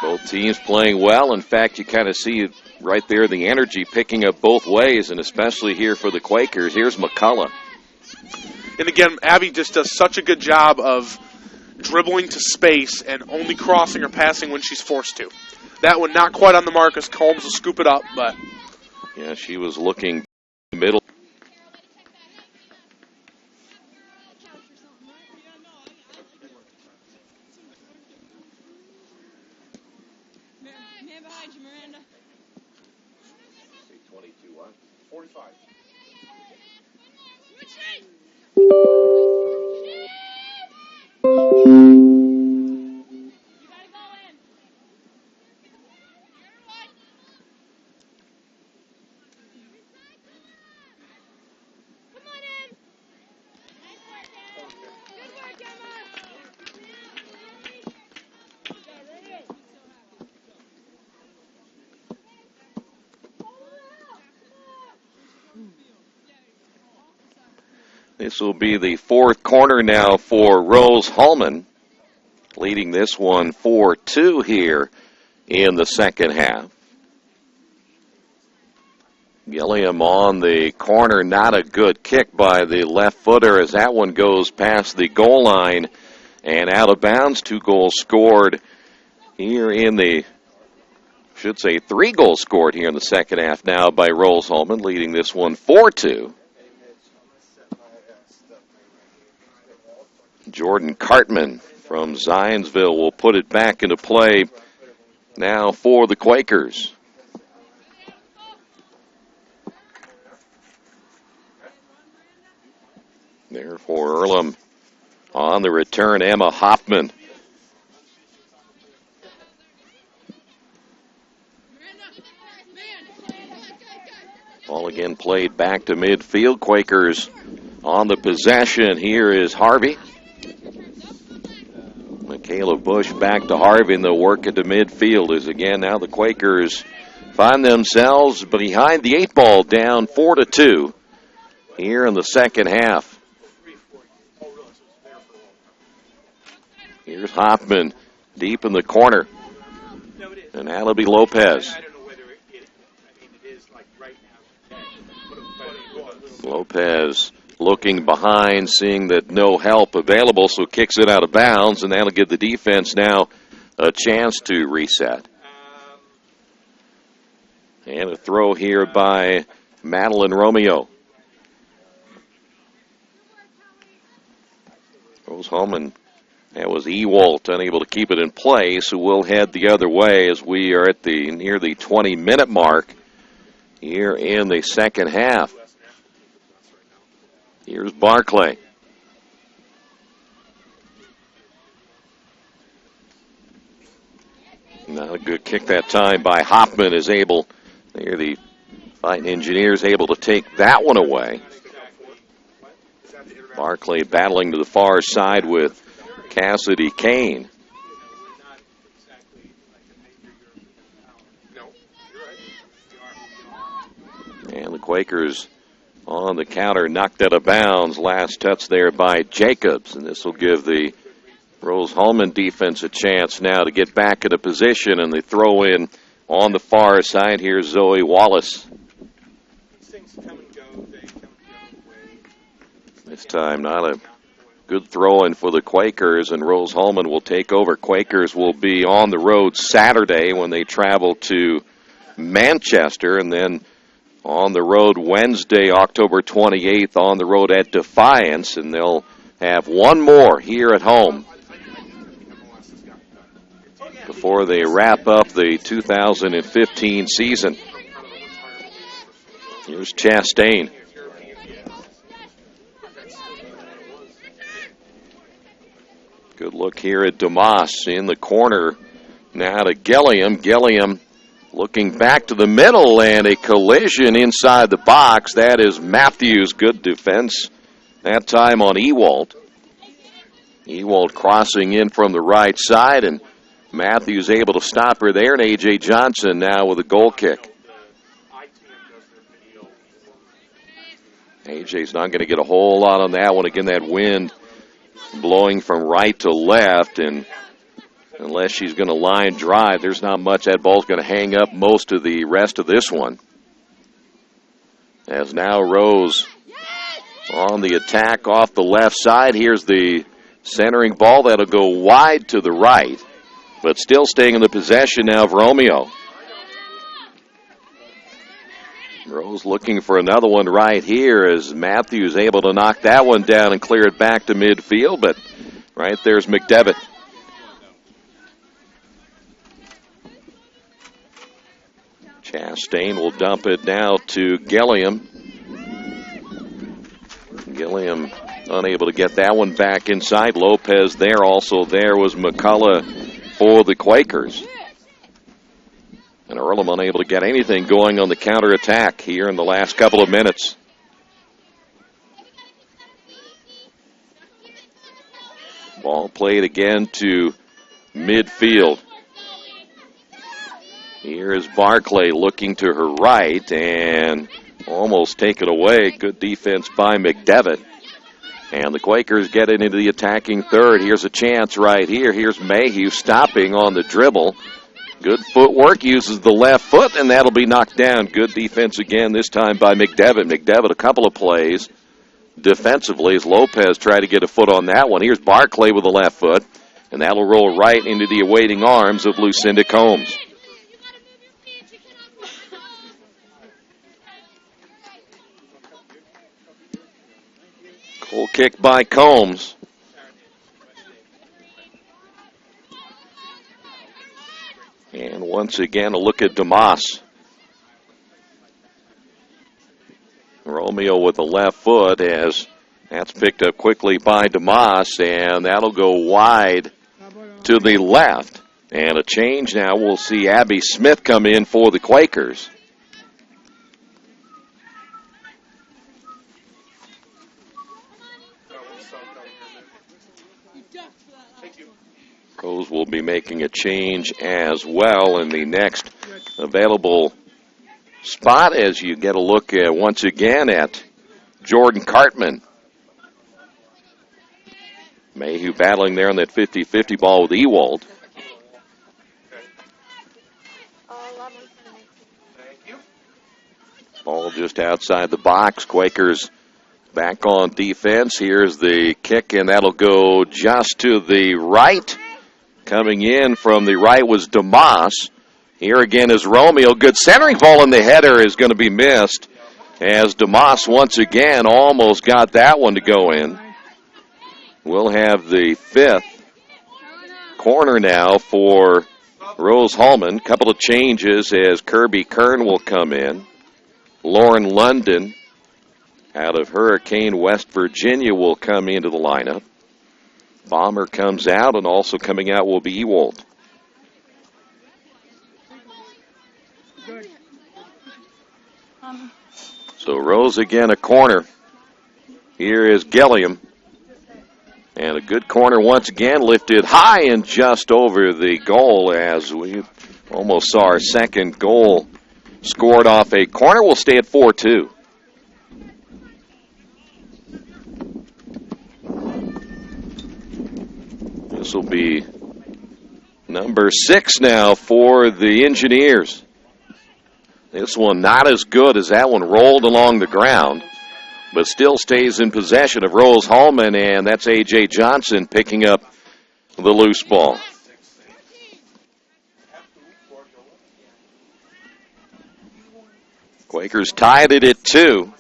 Both teams playing well. In fact, you kind of see right there the energy picking up both ways, and especially here for the Quakers. Here's McCullough. And again, Abby just does such a good job of dribbling to space and only crossing or passing when she's forced to. That one not quite on the mark as Combs will scoop it up, but... Yeah, she was looking middle. Man behind you, Miranda. 22, what? 45. This will be the fourth corner now for Rose Hulman, leading this one 4-2 here in the second half. Gilliam on the corner, not a good kick by the left footer as that one goes past the goal line and out of bounds. 2 goals scored here in the, should say 3 goals scored here in the second half now by Rose Hulman, leading this one 4-2. Jordan Cartman from Zionsville will put it back into play now for the Quakers. There for Earlham on the return, Emma Hoffman. Ball again played back to midfield. Quakers on the possession. Here is Harvey. Michaela Bush back to Harvey, and they'll work into midfield as again now the Quakers find themselves behind the 8 ball, down 4-2 here in the second half. Here's Hoffman deep in the corner, and that'll be Lopez. Lopez looking behind, seeing that no help available, so kicks it out of bounds, and that'll give the defense now a chance to reset. And a throw here by Madeline Romeo. Rose Hulman, that was Ewalt, unable to keep it in place, who will head the other way as we are at the near the 20-minute mark here in the second half. Here's Barclay. Not a good kick that time by Hoffman, is able, there the Fighting Engineers able to take that one away. Barclay battling to the far side with Cassidy Kane. And the Quakers on the counter, knocked out of bounds. Last touch there by Jacobs. And this will give the Rose Hulman defense a chance now to get back into position. And they throw in on the far side. Here's Zoe Wallace. This time not a good throw-in for the Quakers, and Rose Hulman will take over. Quakers will be on the road Saturday when they travel to Manchester, and then on the road Wednesday, October 28th, on the road at Defiance, and they'll have one more here at home before they wrap up the 2015 season. Here's Chastain. Good look here at DeMoss in the corner. Now to Gilliam. Gilliam looking back to the middle, and a collision inside the box. That is Matthews. Good defense that time on Ewald. Ewald crossing in from the right side, and Matthews able to stop her there, and A.J. Johnson now with a goal kick. A.J.'s not going to get a whole lot on that one. Again, that wind blowing from right to left, and unless she's going to line drive, there's not much. That ball's going to hang up most of the rest of this one. As now Rose on the attack off the left side. Here's the centering ball that'll go wide to the right, but still staying in the possession now of Romeo. Rose looking for another one right here as Matthews able to knock that one down and clear it back to midfield, but right there's McDevitt. Chastain will dump it now to Gilliam. Gilliam unable to get that one back inside. Lopez there. Also there was McCullough for the Quakers. And Earlham unable to get anything going on the counterattack here in the last couple of minutes. Ball played again to midfield. Here is Barclay looking to her right and almost taken away. Good defense by McDevitt. And the Quakers get it into the attacking third. Here's a chance right here. Here's Mayhew stopping on the dribble. Good footwork, uses the left foot, and that'll be knocked down. Good defense again, this time by McDevitt. McDevitt, a couple of plays defensively as Lopez tried to get a foot on that one. Here's Barclay with the left foot, and that'll roll right into the awaiting arms of Lucinda Combs. Goal kick by Combs. And once again, a look at DeMoss. Romeo with the left foot as that's picked up quickly by DeMoss, and that'll go wide to the left. And a change now. We'll see Abby Smith come in for the Quakers. Rose will be making a change as well in the next available spot as you get a look once again at Jordan Cartman. Mayhew battling there on that 50-50 ball with Ewald. Ball just outside the box. Quakers back on defense. Here's the kick, and that'll go just to the right. Coming in from the right was DeMoss. Here again is Romeo. Good centering ball, and the header is going to be missed as DeMoss once again almost got that one to go in. We'll have the fifth corner now for Rose Hulman. Couple of changes as Kirby Kern will come in. Lauren London out of Hurricane, West Virginia will come into the lineup. Bomber comes out, and also coming out will be Ewald. So Rose again a corner. Here is Gilliam. And a good corner once again, lifted high and just over the goal as we almost saw our second goal scored off a corner. We'll stay at 4-2. This will be number 6 now for the Engineers. This one not as good as that one rolled along the ground, but still stays in possession of Rose Hulman, and that's A.J. Johnson picking up the loose ball. Quakers tied it at 2.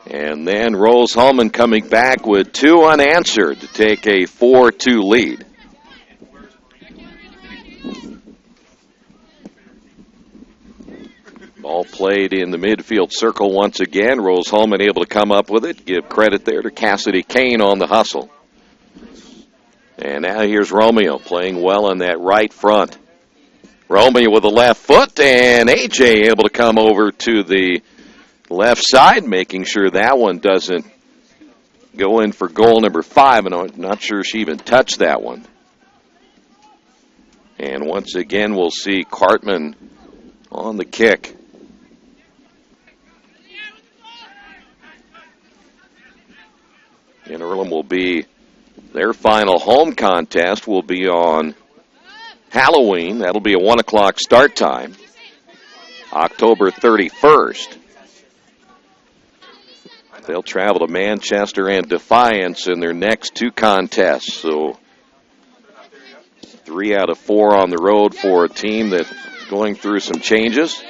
And then Rose Hulman coming back with 2 unanswered to take a 4-2 lead. Ball played in the midfield circle once again. Rose Hulman able to come up with it. Give credit there to Cassidy Kane on the hustle. And now here's Romeo playing well on that right front. Romeo with the left foot, and A.J. able to come over to the left side, making sure that one doesn't go in for goal number 5, and I'm not sure she even touched that one. And once again, we'll see Cartman on the kick. And Earlham will be, their final home contest will be on Halloween. That'll be a 1 o'clock start time, October 31st. They'll travel to Manchester and Defiance in their next 2 contests. So 3 out of 4 on the road for a team that's going through some changes.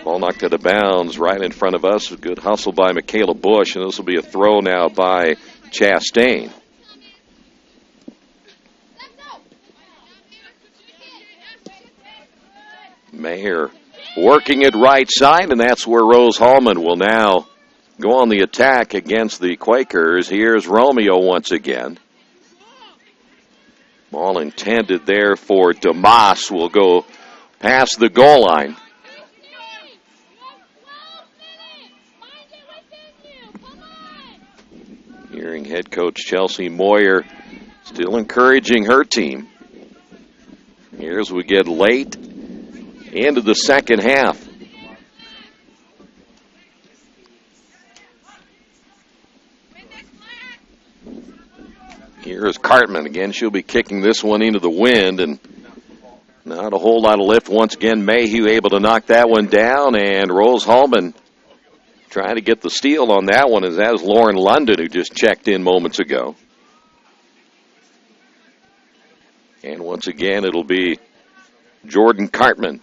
Ball knocked out of bounds right in front of us. A good hustle by Michaela Bush, and this will be a throw now by Chastain. Mayer working it right side, and that's where Rose Hulman will now go on the attack against the Quakers. Here's Romeo once again. Ball intended there for DeMoss. Will go past the goal line. Hearing head coach Chelsea Moyer still encouraging her team. Here's we get late into the second half. Here's Cartman. Again, she'll be kicking this one into the wind, and not a whole lot of lift. Once again, Mayhew able to knock that one down, and Rose Hulman trying to get the steal on that one, as that is Lauren London, who just checked in moments ago. And once again, it'll be Jordan Cartman.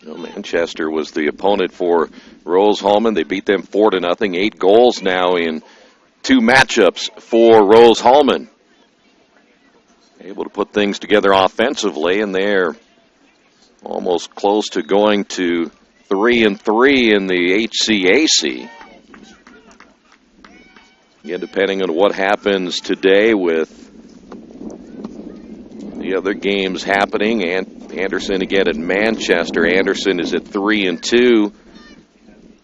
Well, Manchester was the opponent for Rose Hulman. They beat them 4-0. 8 goals now in 2 matchups for Rose Hulman. Able to put things together offensively, and they're almost close to going to 3-3 in the HCAC. Again, depending on what happens today with the other games happening, and Anderson again at Manchester. Anderson is at 3-2.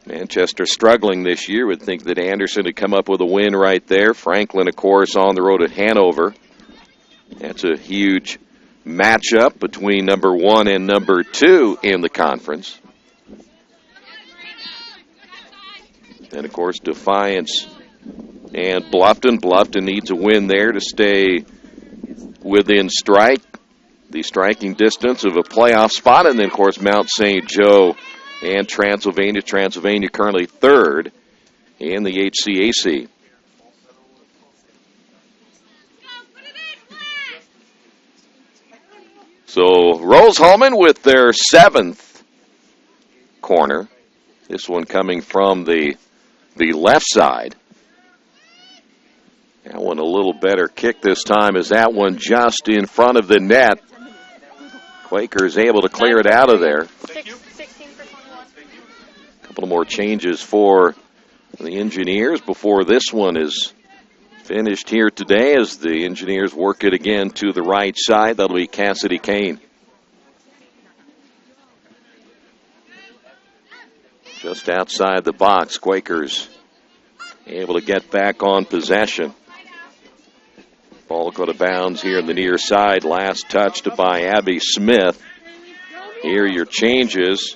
Manchester struggling this year. Would think that Anderson would come up with a win right there. Franklin, of course, on the road at Hanover. That's a huge matchup between number 1 and number 2 in the conference. And, of course, Defiance and Bluffton. Bluffton needs a win there to stay within the striking distance of a playoff spot. And then, of course, Mount St. Joe and Transylvania. Transylvania currently 3rd in the HCAC. So Rose Hulman with their 7th corner. This one coming from the left side. That one a little better kick this time, as that one just in front of the net. Quakers able to clear it out of there. A couple more changes for the Engineers before this one is finished here today, as the Engineers work it again to the right side. That'll be Cassidy Kane. Just outside the box, Quakers able to get back on possession. Ball will go to bounds here in the near side. Last touched by Abby Smith. Here are your changes.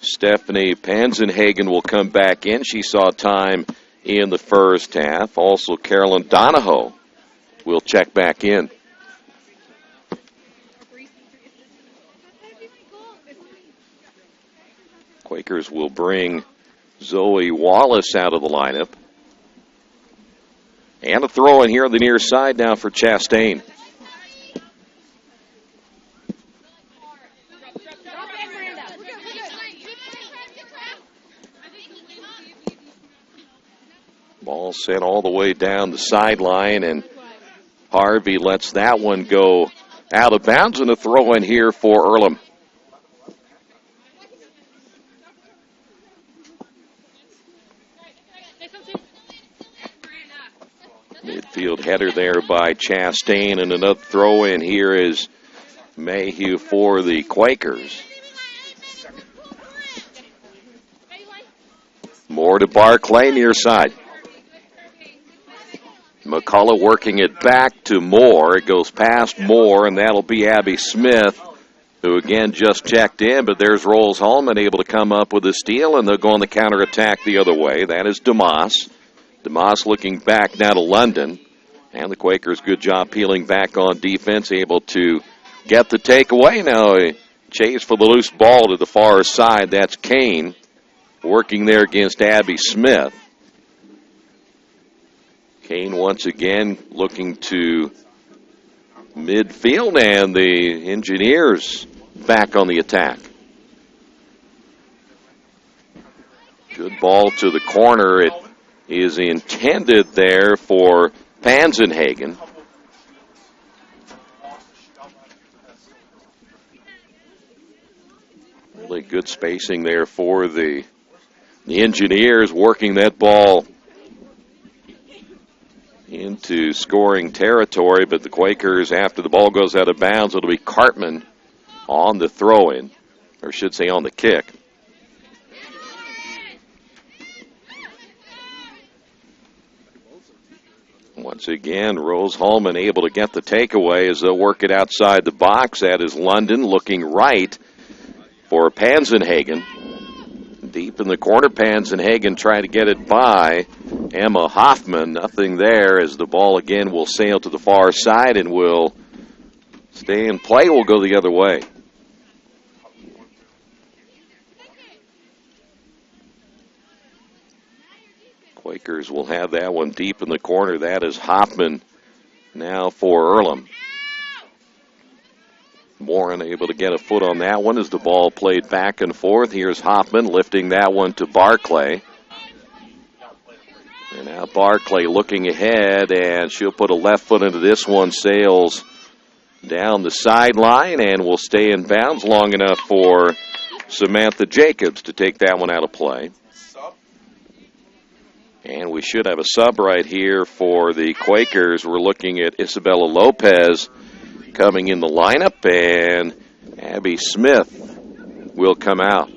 Stephanie Panzenhagen will come back in. She saw time in the first half. Also, Carolyn Donahoe will check back in. Quakers will bring Zoe Wallace out of the lineup. And a throw in here on the near side now for Chastain. Ball sent all the way down the sideline, and Harvey lets that one go out of bounds, and a throw in here for Earlham. Midfield header there by Chastain, and another throw in here is Mayhew for the Quakers. Moore to Barclay, near side. McCullough working it back to Moore. It goes past Moore, and that'll be Abby Smith, who again just checked in, but there's Rolls Hulman able to come up with a steal, and they'll go on the counterattack the other way. That is DeMoss. DeMoss looking back now to London, and the Quakers, good job peeling back on defense, able to get the takeaway. Now a chase for the loose ball to the far side. That's Kane working there against Abby Smith. Kane once again looking to midfield, and the Engineers back on the attack. Good ball to the corner. It is intended there for Panzenhagen. Really good spacing there for the Engineers, working that ball into scoring territory, but the Quakers, after the ball goes out of bounds, it'll be Cartman on the throw-in, or should say on the kick. Once again, Rose Hulman able to get the takeaway as they'll work it outside the box. That is London looking right for Panzenhagen. Deep in the corner, Panzenhagen trying to get it by Emma Hoffman. Nothing there as the ball again will sail to the far side and will stay in play. Will go the other way. Quakers will have that one deep in the corner. That is Hoffman now for Earlham. Moore unable to get a foot on that one as the ball played back and forth. Here's Hoffman lifting that one to Barclay. And now Barclay looking ahead, and she'll put a left foot into this one. Sails down the sideline and will stay in bounds long enough for Samantha Jacobs to take that one out of play. And we should have a sub right here for the Quakers. We're looking at Isabella Lopez coming in the lineup, and Abby Smith will come out.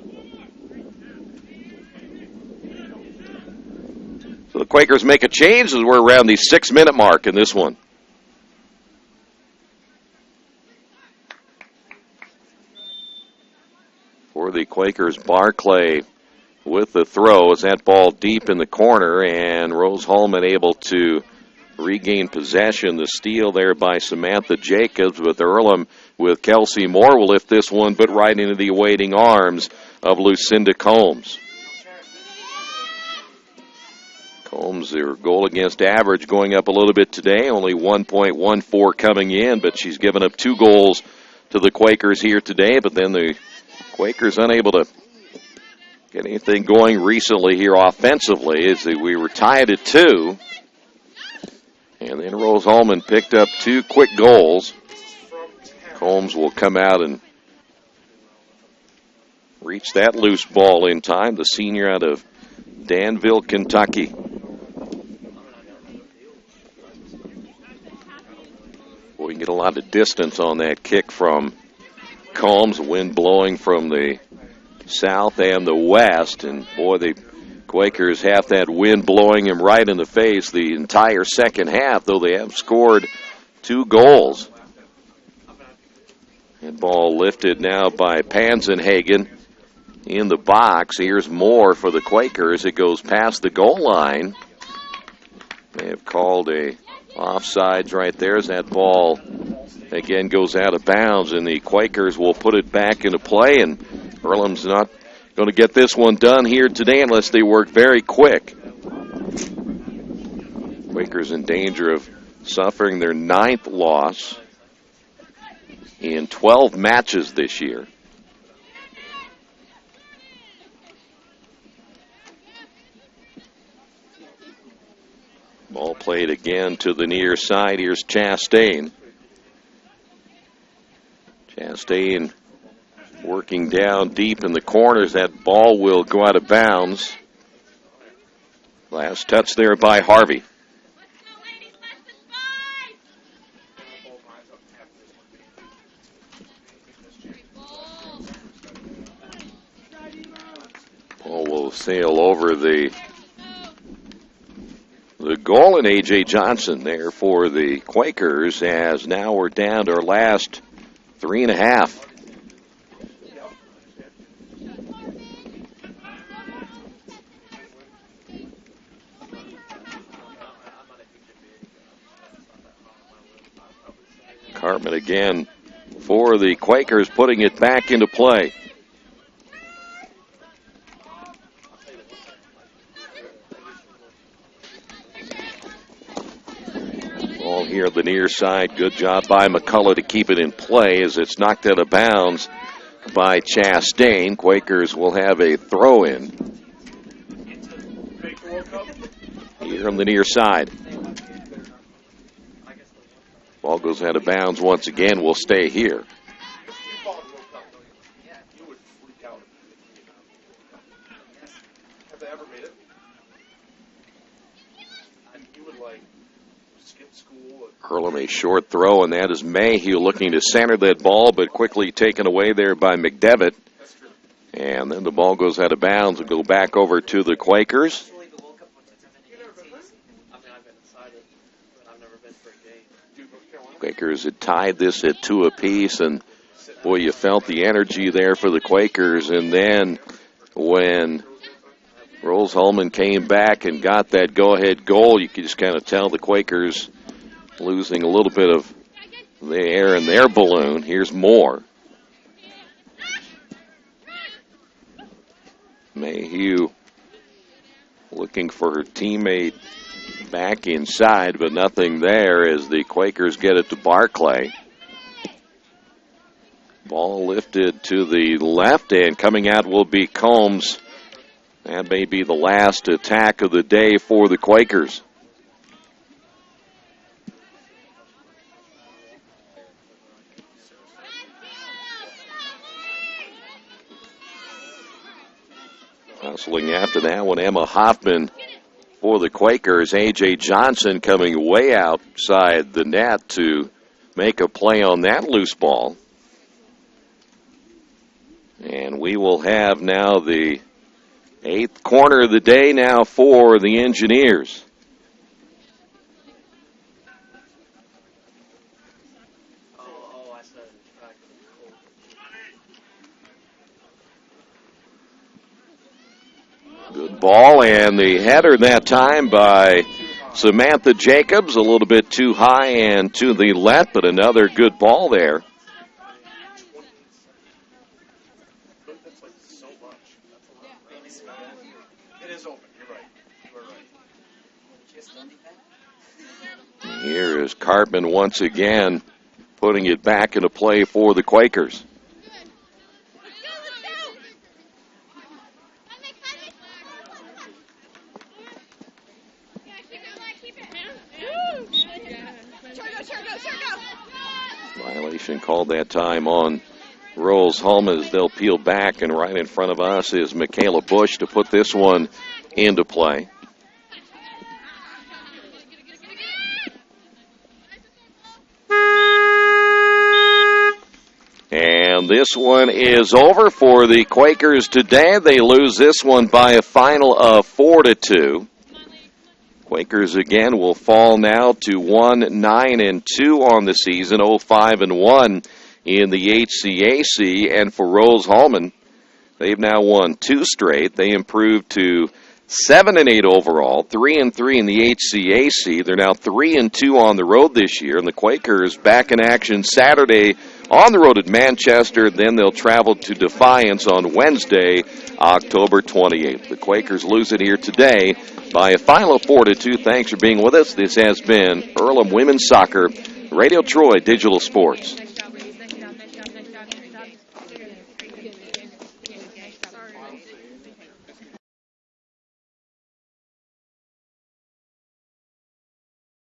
So the Quakers make a change as we're around the 6-minute mark in this one. For the Quakers, Barclay with the throw as that ball deep in the corner, and Rose Hulman able to regain possession. The steal there by Samantha Jacobs, with Earlham with Kelsey Moore will lift this one, but right into the awaiting arms of Lucinda Combs. Combs, their goal against average going up a little bit today, only 1.14 coming in, but she's given up 2 goals to the Quakers here today, but then the Quakers unable to get anything going recently here offensively as we were tied at 2. And then Rose Hulman picked up 2 quick goals. Combs will come out and reach that loose ball in time. The senior out of Danville, Kentucky. We can get a lot of distance on that kick from Combs. Wind blowing from the south and the west. And boy, the Quakers have that wind blowing him right in the face the entire second half, though they have scored 2 goals. And ball lifted now by Panzenhagen in the box. Here's Moore for the Quakers. It goes past the goal line. They have called a offsides right there as that ball again goes out of bounds, and the Quakers will put it back into play, and Earlham's not going to get this one done here today unless they work very quick. Quakers in danger of suffering their 9th loss in 12 matches this year. Ball played again to the near side. Here's Chastain. Chastain working down deep in the corners. That ball will go out of bounds. Last touch there by Harvey. Ball will sail over the goal, and A.J. Johnson there for the Quakers, as now we're down to our last 3.5. Cartman again for the Quakers, putting it back into play. Ball here on the near side. Good job by McCullough to keep it in play as it's knocked out of bounds by Chastain. Quakers will have a throw-in here on the near side. Ball goes out of bounds once again. Will stay here. Earlham a short throw, and that is Mayhew looking to center that ball, but quickly taken away there by McDevitt. And then the ball goes out of bounds and go back over to the Quakers. Quakers had tied this at 2 apiece, and boy, you felt the energy there for the Quakers. And then when Rolls Hulman came back and got that go-ahead goal, you could just kind of tell the Quakers losing a little bit of the air in their balloon. Here's Moore. Mayhew looking for her teammate back inside, but nothing there as the Quakers get it to Barclay. Ball lifted to the left, and coming out will be Combs. That may be the last attack of the day for the Quakers. Hustling after that one, Emma Hoffman for the Quakers. A.J. Johnson coming way outside the net to make a play on that loose ball. And we will have now the 8th corner of the day now for the Engineers. Good ball, and the header that time by Samantha Jacobs, a little bit too high and to the left, but another good ball there. Here is Cartman once again putting it back into play for the Quakers. Violation called that time on Rolls Hulman as they'll peel back, and right in front of us is Michaela Bush to put this one into play. And this one is over for the Quakers today. They lose this one by a final of 4-2. Quakers again will fall now to 1-9-2 on the season, 0-5-1 in the HCAC. And for Rolls Hulman, they've now won 2 straight. They improved to 7-8 overall, 3-3 in the HCAC. They're now 3-2 on the road this year. And the Quakers back in action Saturday on the road at Manchester. Then they'll travel to Defiance on Wednesday, October 28th. The Quakers lose it here today by a final of 4-2. Thanks for being with us. This has been Earlham Women's Soccer, Radio Troy Digital Sports.